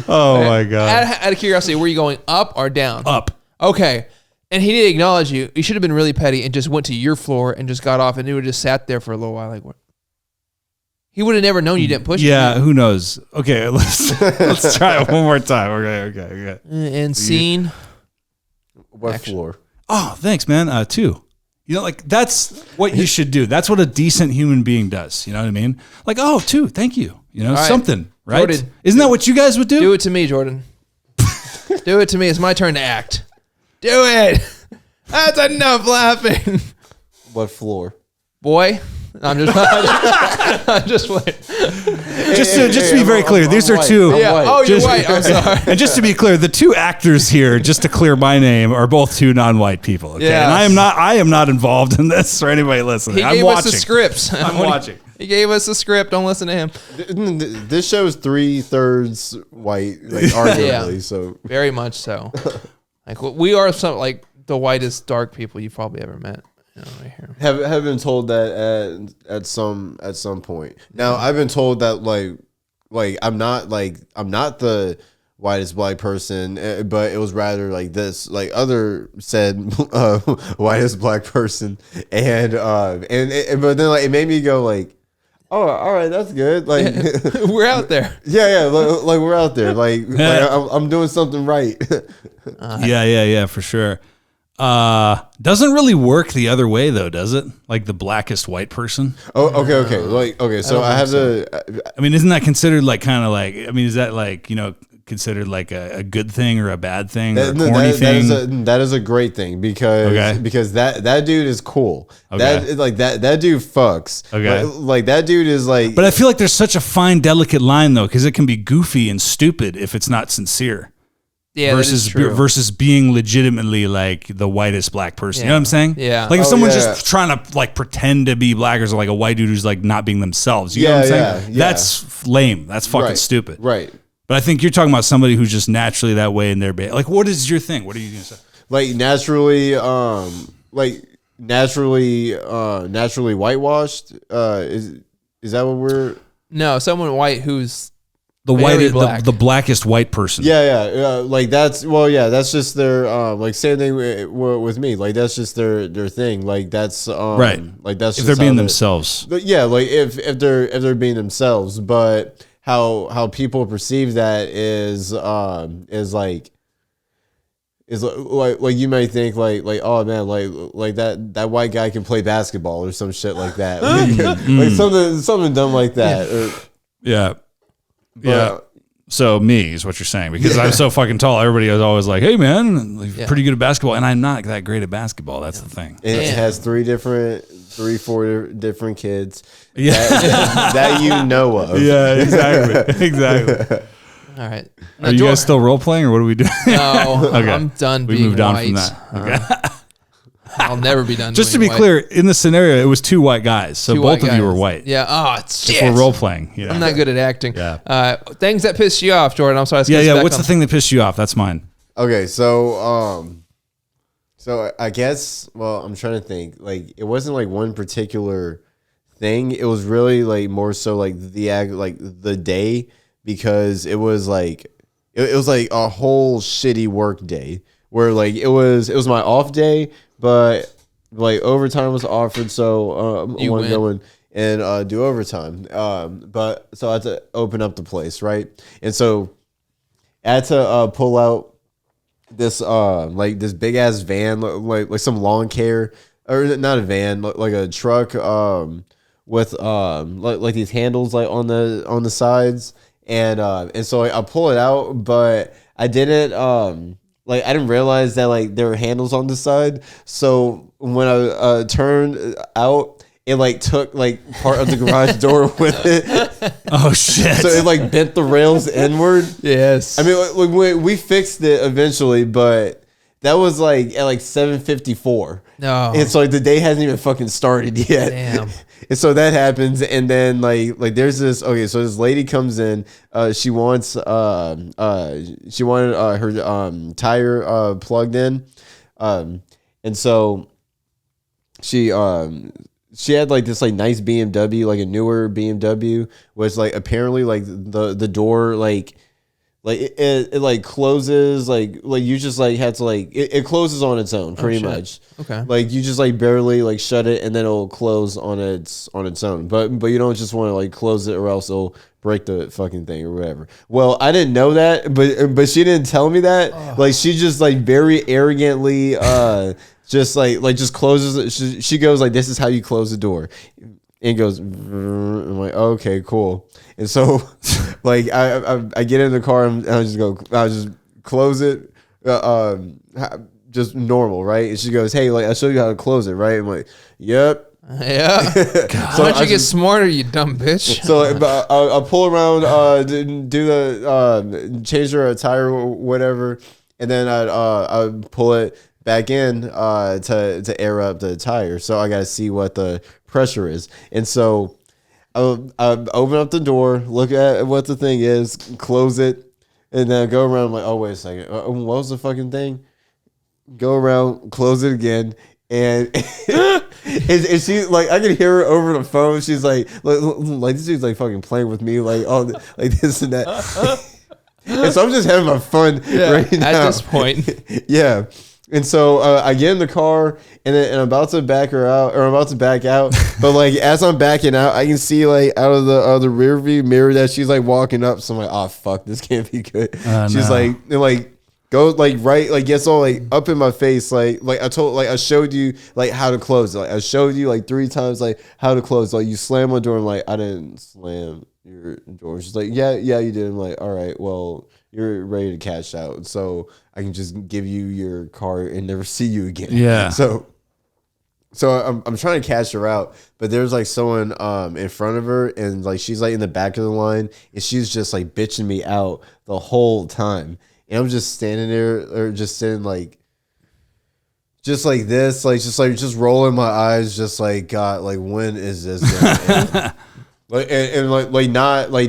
Oh my god. Out of curiosity, were you going up or down? Up. Okay. And he didn't acknowledge you. You should have been really petty and just went to your floor and just got off, and you would have just sat there for a little while. Like, what? He would have never known you didn't push him. Yeah, who knows? Okay, let's try it one more time. Okay. And scene. What floor? Oh, thanks, man. 2. That's what you should do. That's what a decent human being does. You know what I mean? Like, 2, thank you. Right. Something, right? Jordan, isn't that what you guys would do? Do it to me, Jordan. Do it to me. It's my turn to act. Do it. That's enough laughing. What floor? Boy. I'm just waiting. Just to be very clear, these are 2. Yeah. Oh, you're white. I'm sorry. And just to be clear, the 2 actors here, just to clear my name, are both 2 non-white people. Okay, yes. And I am not involved in this for anybody listening. He gave us the scripts. I'm watching. He gave us the script. Don't listen to him. This show is 3/3 white, arguably. So very much so. We are the whitest dark people you've probably ever met. Right here. Have been told that at some point. Now I've been told that I'm not the whitest black person, but it was rather like this. Like other said whitest black person, and but then like it made me go like, oh, all right, that's good. Like we're out there. Yeah, like we're out there. Like I'm doing something right. Yeah, for sure. Doesn't really work the other way though, does it? Like the blackest white person. Oh, okay. Like okay, so I have to. I mean, isn't that considered like kind of like? I mean, is that like considered like a good thing or a bad thing or a corny thing? That is a great thing because that dude is cool. Okay. That dude fucks. Okay. Like that dude is like. But I feel like there's such a fine, delicate line though, because it can be goofy and stupid if it's not sincere. Yeah, versus being legitimately like the whitest black person. You know what I'm saying? Yeah. Like if someone's just trying to like pretend to be black, or like a white dude who's like not being themselves. You know what I'm saying? Yeah. That's lame. That's fucking stupid. Right. But I think you're talking about somebody who's just naturally that way in their like, what is your thing? What are you gonna say? Like naturally whitewashed. Is that what we're? No, someone white who's the blackest white person. Yeah. Like that's that's just their like same thing with me. Like that's just their thing. Like that's right. Like that's if just they're being themselves. Yeah, like if they're being themselves, but how people perceive that is like you might think like oh man like that white guy can play basketball or some shit like that. Like something dumb like that. Yeah. Yeah. So me is what you're saying, because I'm so fucking tall. Everybody is always like, "Hey man, like, pretty good at basketball," and I'm not that great at basketball. That's the thing. It has 4 different kids. Yeah, that you know of. Yeah, exactly. All right. Are you guys still role playing, or what are we doing? No, okay. I'm done. We moved on from that. Okay. I'll never be done. Just to be clear, in the scenario, it was 2 white guys, so both of you were white. Yeah. Oh, shit. If we're role playing. You know. I'm not good at acting. Yeah. Things that piss you off, Jordan. I'm sorry. Yeah. What's the thing that pissed you off? That's mine. Okay, so I guess I'm trying to think. Like it wasn't like one particular thing. It was really like more so like the day, because it was like it was like a whole shitty work day where like it was my off day. But like overtime was offered, so I want to go in and do overtime. But so I had to open up the place, right? And so I had to pull out this like this big ass van, like some lawn care, or not a van, like a truck with like these handles like on the sides, and so I pull it out, but I didn't like I didn't realize that like there were handles on the side. So when I turned out, it like took like part of the garage door with it. Oh shit! So it like bent the rails inward. Yes. I mean, we fixed it eventually, but that was like at like 7:54. No. And so like the day hasn't even fucking started yet. Damn. And so that happens, and then like there's this. Okay, so this lady comes in. She wanted her tire plugged in, and so she had like this like nice BMW, like a newer BMW, was like apparently like the door like it like closes like you just like had to like it closes on its own pretty much. Okay. Like you just like barely like shut it, and then it'll close on its own. But you don't just want to like close it, or else it'll break the fucking thing or whatever. Well, I didn't know that, but she didn't tell me that. Oh. Like she just like very arrogantly just just closes it. She goes like, "This is how you close the door." And goes, I'm like, okay, cool. And so, like, I get in the car and I just close it, just normal, right? And she goes, "Hey, like, I'll show you how to close it, right?" I'm like, "Yep." Yeah. So why don't you get smarter, you dumb bitch? So I'll pull around, do the change her tire or whatever, and then I pull it back in to air up the tire. So I gotta see what the pressure is, and so I open up the door, look at what the thing is, close it, and then I go around. I'm like, oh wait a second, what was the fucking thing? Go around, close it again, And and she like I can hear her over the phone. She's like this dude's like fucking playing with me like all like this and that. And so I'm just having my fun right now at this point. Yeah. And so I get in the car and I'm about to back her out, or I'm about to back out. But like as I'm backing out, I can see like out of the rear view mirror that she's like walking up. So I'm like, oh fuck, this can't be good. She's like goes like right, like gets all like up in my face, like I showed you like how to close it. Like I showed you like 3 times like how to close. Like you slam my door. I'm like, I didn't slam your door. She's like, yeah, you did. I'm like, all right, well, you're ready to cash out, so I can just give you your car and never see you again. Yeah. So I'm trying to cash her out, but there's like someone in front of her, and like she's like in the back of the line, and she's just like bitching me out the whole time, and I'm just standing there, or just sitting like, just like this, just rolling my eyes, just like, God, like when is this gonna end? Like and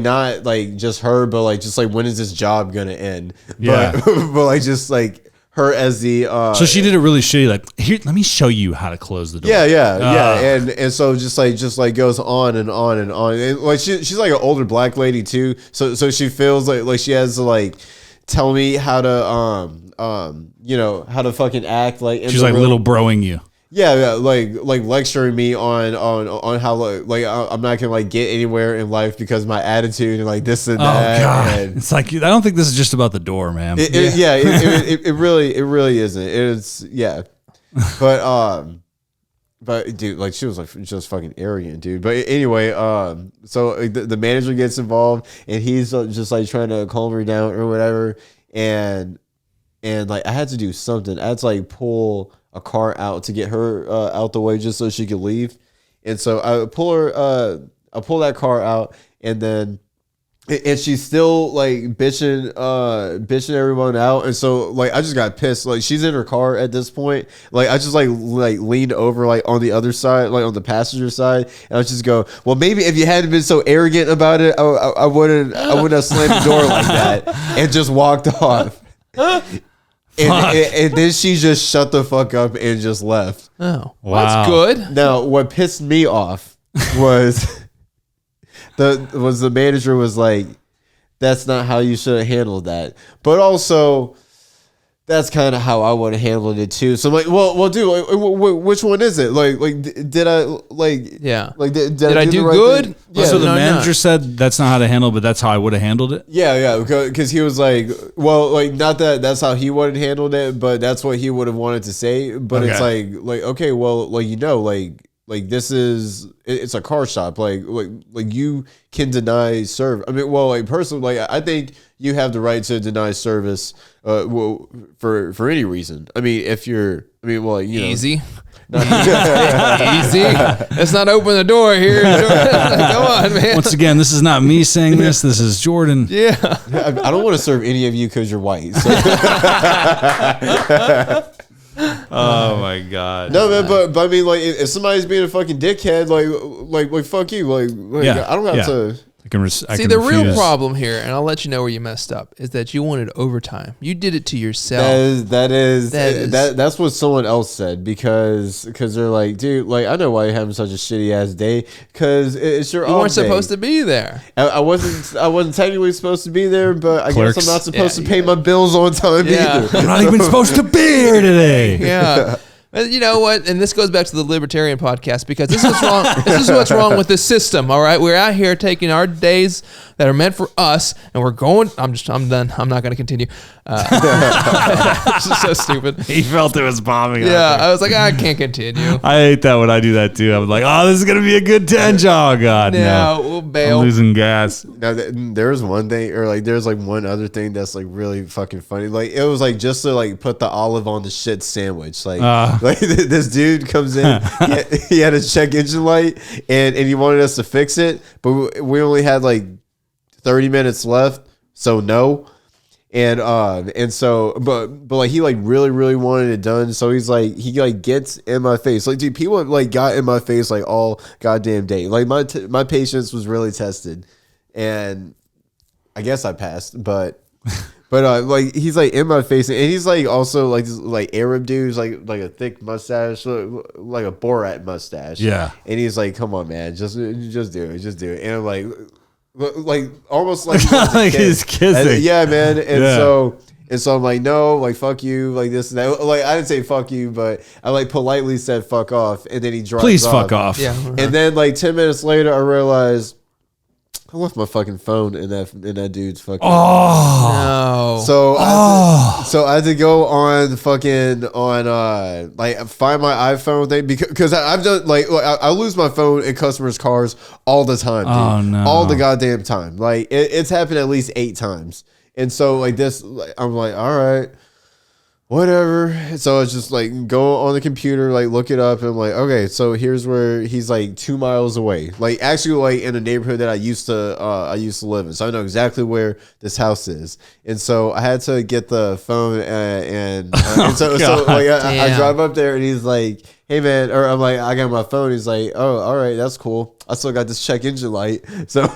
not just her, but like just like when is this job gonna end? Yeah. But like just like her as the so she did it really shitty. Like, here, let me show you how to close the door. Yeah. And so just like goes on and on and on. And like she's like an older black lady too. So she feels like she has to like tell me how to you know how to fucking act like in she's the like room. little broing you. Yeah, like lecturing me on how like I'm not gonna like get anywhere in life because of my attitude and like this and that. Oh God, and it's like I don't think this is just about the door, man. It really isn't. It's but dude, like she was like just fucking arrogant, dude. But anyway, so the manager gets involved and he's just like trying to calm her down or whatever, and like I had to do something. I had to like pull a car out to get her out the way just so she could leave. And so I pull that car out, and then and she's still like bitching everyone out. And so like I just got pissed. Like she's in her car at this point. Like I just like leaned over like on the other side, like on the passenger side, and I just go, well, maybe if you hadn't been so arrogant about it, I wouldn't have slammed the door like that and just walked off. And then she just shut the fuck up and just left. Oh, wow. That's good. Now, what pissed me off was the manager was like, "That's not how you should have handled that." But also, that's kind of how I would have handled it too. So I'm like, well, dude, like, which one is it? Like, did I like? Yeah. Like, did I do the right good? thing? Yeah, so the manager said that's not how to handle, but that's how I would have handled it. Yeah, because he was like, well, like not that that's how he would have handled it, but that's what he would have wanted to say. But it's like okay, well, like like this is it's a car shop, like you can deny service. I mean, well, like personally, like I think you have the right to deny service, well, for any reason. I mean, if you're, I mean, well, you know, easy. Easy. Let's not open the door here. Come on, man. Once again, this is not me saying this. This is Jordan. Yeah. I don't want to serve any of you because you're white. So. Oh my God. No, man, but I mean, like, if somebody's being a fucking dickhead, like fuck you, like Yeah, I don't have to. I can See, the real problem here, and I'll let you know where you messed up, is that you wanted overtime. You did it to yourself. That's what someone else said because they're like, dude, like I know why you're having such a shitty ass day because it's your. You weren't supposed to be there. I wasn't technically supposed to be there, but I guess I'm not supposed to pay my bills on time either. I'm not even supposed to be here today. Yeah. You know what? And this goes back to the libertarian podcast because this is what's wrong. This is what's wrong with the system. All right, we're out here taking our days that are meant for us, and we're going. I'm done. I'm not going to continue. This is so stupid. He felt it was bombing. Yeah, I was like, I can't continue. I hate that when I do that too. I'm like, oh, this is gonna be a good 10. Oh God, no, we'll bail. I'm losing gas. Now, there's one thing, or like there's like one other thing that's like really fucking funny. Like it was like just to like put the olive on the shit sandwich. Like this dude comes in, he had a check engine light, and he wanted us to fix it, but we only had like 30 minutes left, so no. And so but like he like really wanted it done, so he like gets in my face. Like, dude, people like got in my face like all goddamn day. Like my patience was really tested, and I guess I passed, but But like he's like in my face, and he's like also like this like Arab dude, who's like a thick mustache, like a Borat mustache. Yeah. And he's like, "Come on, man, just do it." And I'm like almost like, Like he's kissing. And, yeah, man. And so I'm like, no, like fuck you, like this and that. Like I didn't say fuck you, but I like politely said fuck off, and then he drives Please off. fuck off. Yeah. And then like 10 minutes later, I realized I left my fucking phone in that dude's fucking. No. So I had to go on like find my iPhone thing because I've done like I lose my phone in customers' cars all the time, dude. Oh, no. All the goddamn time. Like it's happened at least 8 times. And so like this, I'm like, all right, whatever. So it's just like go on the computer, like look it up, and I'm like, okay, so here's where he's like 2 miles away. Like actually, like in a neighborhood that I used to live in, so I know exactly where this house is. And so I had to get the phone, and so like I drive up there, and he's like, hey man, or I'm like, I got my phone. He's like, oh, all right, that's cool. I still got this check engine light, so.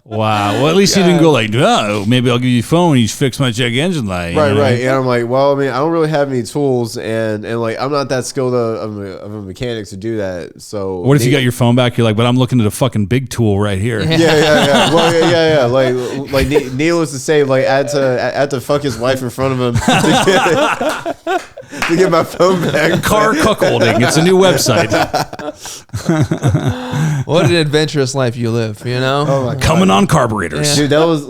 Wow. Well, at least you didn't go like, oh, maybe I'll give you a phone and you fix my check engine light. Right. And I'm like, well, I mean, I don't really have any tools, and like, I'm not that skilled of a mechanic to do that. So what if you got your phone back? You're like, but I'm looking at a fucking big tool right here. Yeah. Well, yeah. Like needless to say, like, I had to fuck his wife in front of him to get my phone back. Car cuckolding. It's a new website. What an adventurous life you live, you know? Oh my God. Coming on carburetors. Dude, that was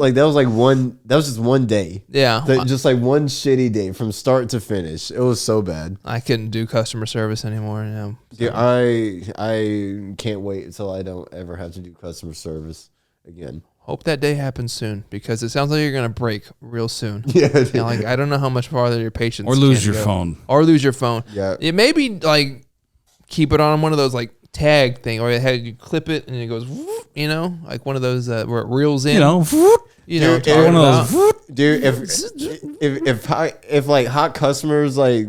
just one day. Yeah. Just like one shitty day from start to finish. It was so bad. I couldn't do customer service anymore. Yeah. Dude, I can't wait until I don't ever have to do customer service again. Hope that day happens soon, because it sounds like you're gonna break real soon. Yeah, dude. You know, like I don't know how much farther your patience Or lose can your go. phone. Or lose your phone. Yeah. It may be like keep it on one of those like tag thing, or you clip it and it goes, whoop, you know, like one of those where it reels in. You know, Dude, Dude, one of those. Dude, if like hot customers like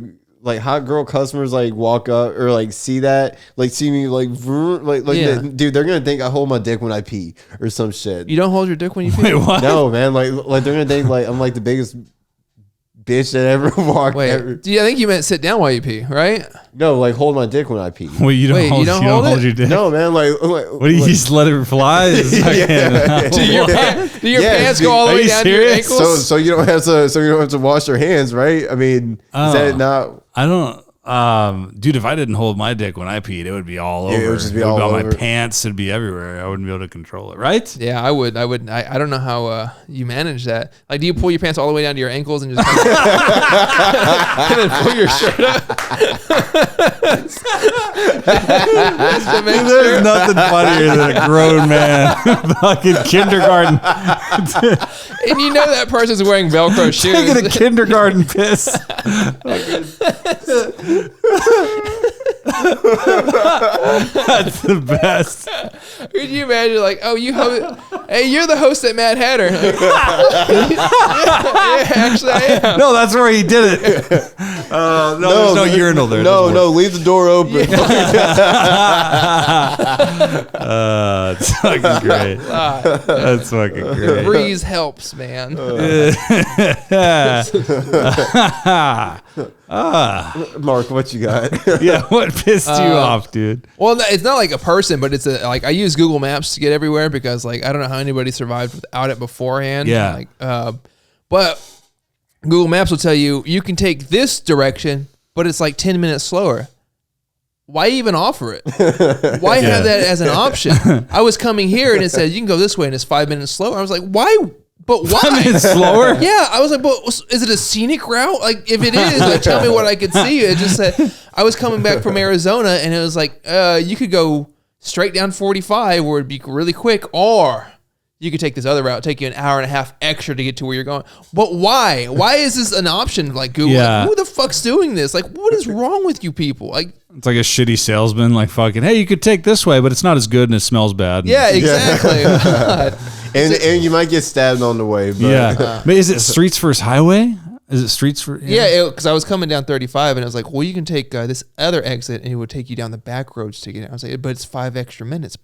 hot girl customers like walk up or like see that, like see me like Yeah. dude, they're gonna think I hold my dick when I pee or some shit. You don't hold your dick when you pee. Wait, what? No, man, like they're gonna think like I'm like the biggest bitch that ever walked. Wait, ever. I think you meant sit down while you pee, right? No, like hold my dick when I pee. Wait, you don't Wait, hold, you don't you don't hold hold it? your dick? No, man, like What do you just let it fly? Do your pants go all the Are way you down to your serious? ankles? so you don't have to wash your hands, right? I mean, is that not? I don't. Dude, if I didn't hold my dick when I peed, it would be all over. It would just be It would all on over. my pants. It'd be everywhere. I wouldn't be able to control it, right? Yeah, I would. I don't know how you manage that. Like, do you pull your pants all the way down to your ankles and just and then pull your shirt up? There's nothing funnier than a grown man, fucking kindergarten, And you know that person's wearing Velcro shoes. taking a kindergarten piss. That's the best. Could you imagine, like, oh, hey, you're the host at Mad Hatter. Like, yeah, actually, I am. No, that's where he did it. No, there's no urinal there. No, leave the door open. It's fucking great. That's fucking The great. breeze helps, man. Mark, what you got? Yeah, what pissed you off, dude? Well, it's not like a person, but it's like I use Google Maps to get everywhere because like I don't know how anybody survived without it beforehand. Yeah. Like, but Google Maps will tell you can take this direction, but it's like 10 minutes slower. Why even offer it? Why have that as an option? I was coming here and it said you can go this way and it's 5 minutes slower. I was like, why? But why? 5 minutes slower? Yeah, I was like, but is it a scenic route? Like, if it is, like, tell me what I could see. It just said I was coming back from Arizona, and it was like, you could go straight down 45, where it'd be really quick, or you could take this other route, take you an hour and a half extra to get to where you're going. But why? Why is this an option? Like Google, Yeah. like, who the fuck's doing this? Like, what is wrong with you people? Like, It's like a shitty salesman, like fucking, hey, you could take this way, but it's not as good and it smells bad. yeah, exactly. God. And you might get stabbed on the way. But Yeah. But is it Streets First Highway? Is it Streets for? Yeah, because I was coming down 35, and I was like, well, you can take this other exit, and it would take you down the back roads to get it. I was like, but it's 5 extra minutes.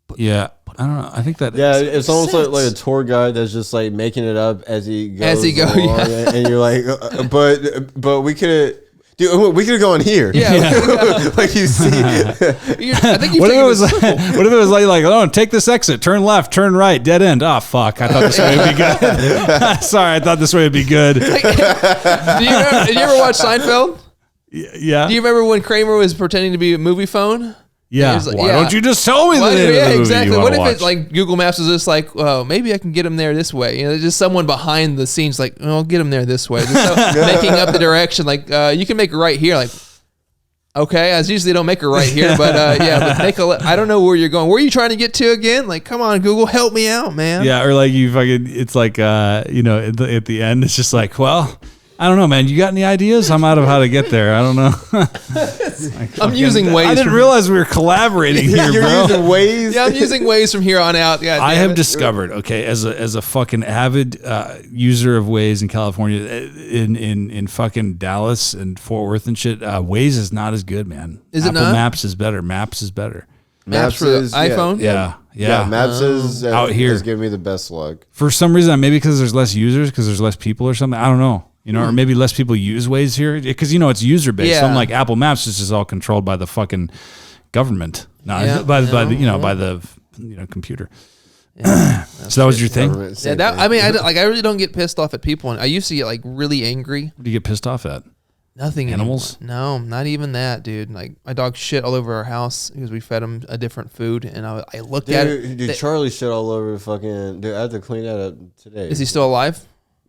But Yeah, I don't know. I think that. Yeah, it's almost like a tour guide that's just like making it up as he goes. Along, and you're like, but we could. Dude, we could have gone here. Yeah, like you see. I think you what if it was like, oh, take this exit, turn left, turn right, dead end. Oh fuck! I thought this way would be good. Sorry, I thought this way would be good. Did you ever watch Seinfeld? Yeah. Do you remember when Kramer was pretending to be a movie phone? Yeah. Like, why don't you just tell me the name of the movie exactly. you What if watch? it's like Google Maps is just like, oh, maybe I can get him there this way. You know, just someone behind the scenes like, oh, I'll get him there this way. Just making up the direction. Like, you can make a right here. Like, okay, I usually don't make a right here, but but make a. I don't know where you're going. Where are you trying to get to again? Like, come on, Google, help me out, man. Yeah, or like you fucking. It's like at the end, it's just like, well. I don't know, man. You got any ideas? I'm out of how to get there. I don't know. I'm using Waze. I didn't realize we were collaborating here, You're bro. using Waze. Yeah, I'm using Waze from here on out. Yeah, I have discovered, okay, as a fucking avid user of Waze in California, in fucking Dallas and Fort Worth and shit, Waze is not as good, man. Is it Apple not? Maps is better. Maps is better. Maps for the iPhone. Yeah. Maps is out here is giving me the best luck. For some reason, maybe because there's less users, because there's less people or something. I don't know. Or maybe less people use Waze here because it's user based. Yeah. So I'm like Apple Maps is just all controlled by the fucking government, by the computer. Yeah. So that was your thing. Yeah, I really don't get pissed off at people, and I used to get like really angry. What do you get pissed off at? Nothing. Animals? Anymore. No, not even that, dude. Like my dog shit all over our house because we fed him a different food, and I looked at it. Dude, Charlie shit all over the fucking. Dude, I had to clean that up today. Is he still alive?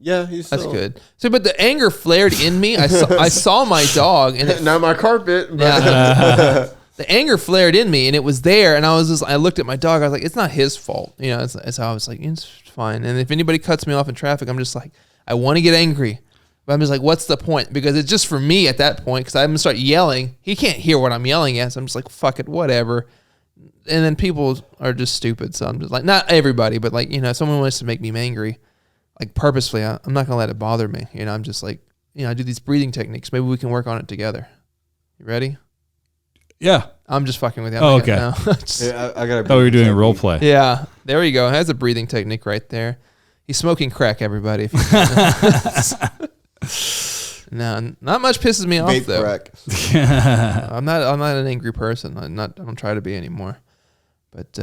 Yeah, he's still. That's good. So, but the anger flared in me. I saw my dog, and not my carpet. But the anger flared in me, and it was there. And I looked at my dog. I was like, it's not his fault. You know, it's how I was like, it's fine. And if anybody cuts me off in traffic, I'm just like, I want to get angry, but I'm just like, what's the point? Because it's just for me at that point. Because I'm gonna start yelling. He can't hear what I'm yelling at. So I'm just like, fuck it, whatever. And then people are just stupid. So I'm just like, not everybody, but like, someone wants to make me angry. Like purposefully, I'm not gonna let it bother me. I'm just like, I do these breathing techniques. Maybe we can work on it together. You ready? Yeah. I'm just fucking with you. Oh, okay. I got. Oh, we were doing a role play. Yeah, there you go. Has a breathing technique right there. He's smoking crack, everybody. If no, not much pisses me off though. Crack. I'm not an angry person. I don't try to be anymore. But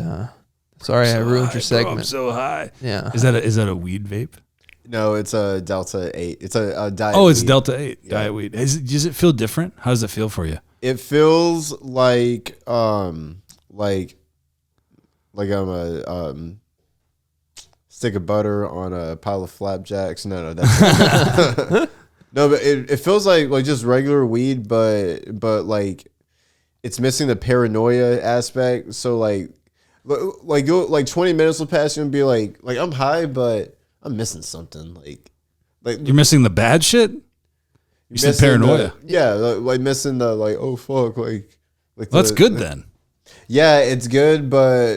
sorry, I ruined your segment. Bro, I'm so high. Yeah. Is that a weed vape? No, it's a Delta 8. It's a diet. Oh, it's weed. Delta 8 Yeah. diet weed. Does it feel different? How does it feel for you? It feels like I'm a stick of butter on a pile of flapjacks. No, that's no, but it feels like just regular weed, but like it's missing the paranoia aspect. So like you'll 20 minutes will pass, and be like I'm high, but I'm missing something. Like You're missing the bad shit. You said paranoia. Like missing the oh fuck, like well, that's good then. Yeah, it's good, but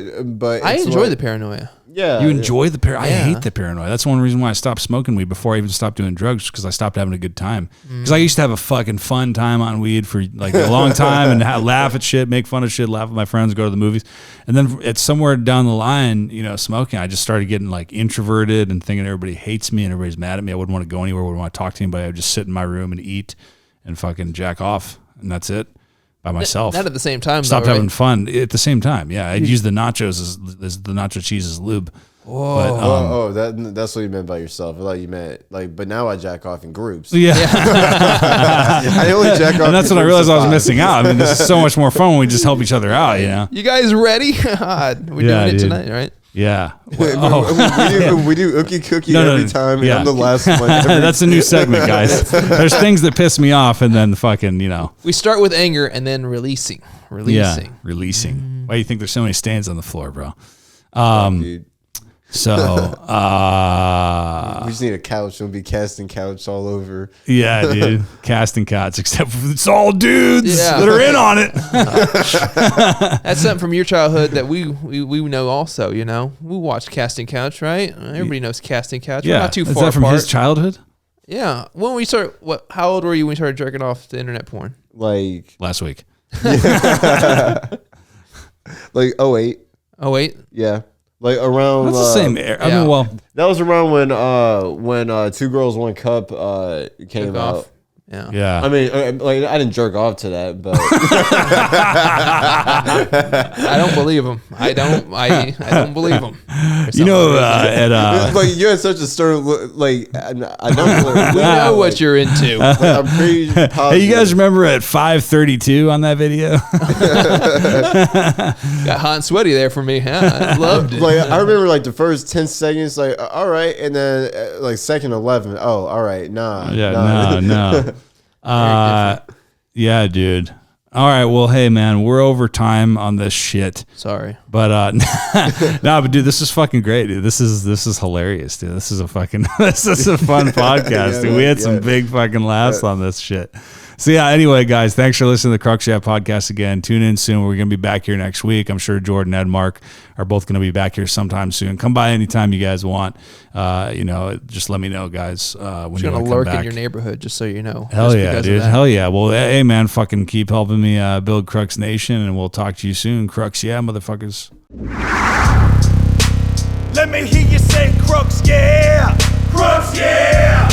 I it's enjoy the paranoia. Yeah, You enjoy the paranoia. I Yeah. hate the paranoia. That's one reason why I stopped smoking weed before I even stopped doing drugs, because I stopped having a good time. Because I used to have a fucking fun time on weed for like a long time and laugh at shit, make fun of shit, laugh at my friends, go to the movies. And then it's somewhere down the line, smoking, I just started getting like introverted and thinking everybody hates me and everybody's mad at me. I wouldn't want to go anywhere, wouldn't want to talk to anybody. I would just sit in my room and eat and fucking jack off. And that's it. By myself. Not at the same time. Stopped though, right? having fun at the same time. Yeah, I'd use the nachos as the nacho cheese as lube. Whoa. But, that's what you meant by yourself. I thought you meant but now I jack off in groups. yeah. I only jack off. And that's in when I groups realized of I was 5. missing out. I mean, this is so much more fun when we just help each other out, You guys ready? We're doing it dude. tonight, right? Yeah. we do ookie cookie No, every time, and yeah. I'm the last one. That's a new segment, guys. There's things that piss me off, and then fucking, We start with anger and then releasing. Yeah, releasing. Why do you think there's so many stains on the floor, bro? Dude, So, we just need a couch. We'll be casting couch all over. yeah, dude, casting cots, except for it's all dudes Yeah. that are in on it. That's something from your childhood that we know also, We watched Casting Couch, right? Everybody knows Casting Couch. We're Yeah, not too is far that from apart. his childhood? Yeah. When we start, how old were you when we started jerking off to internet porn? Like Last week. like 08. Oh wait. Yeah, like around. That's the same era. I yeah. mean, well, That was around when Two Girls One Cup came Took out. off. Yeah. yeah. I mean, like I didn't jerk off to that, but I don't believe him. I don't believe him. You know, at like you had such a stern look. Like I don't. We know what you're into. Like, I'm pretty positive. hey, you guys remember at 5:32 on that video? Got hot and sweaty there for me. Huh? I loved it. Like I remember, like the first 10 seconds, like all right, and then like second 11, oh, all right, nah, Yeah, no. Yeah, dude. All right, well, hey, man, we're over time on this shit. Sorry, But no, but dude, this is fucking great, dude. This is hilarious, dude. This is a fun podcast, dude. We had some big fucking laughs on this shit. So yeah, anyway, guys, thanks for listening to the Crux podcast again. Tune in soon. We're gonna be back here next week. I'm sure Jordan and Marc are both gonna be back here sometime soon. Come by anytime you guys want. Just let me know, guys. When she's you gonna want to lurk come back. in your neighborhood, just so you know. Hell Just yeah, because of dude. that. Hell yeah. Well, hey, man, fucking keep helping me build Crux Nation, and we'll talk to you soon. Crux, yeah, motherfuckers. Let me hear you say Crux, yeah. Crux, yeah.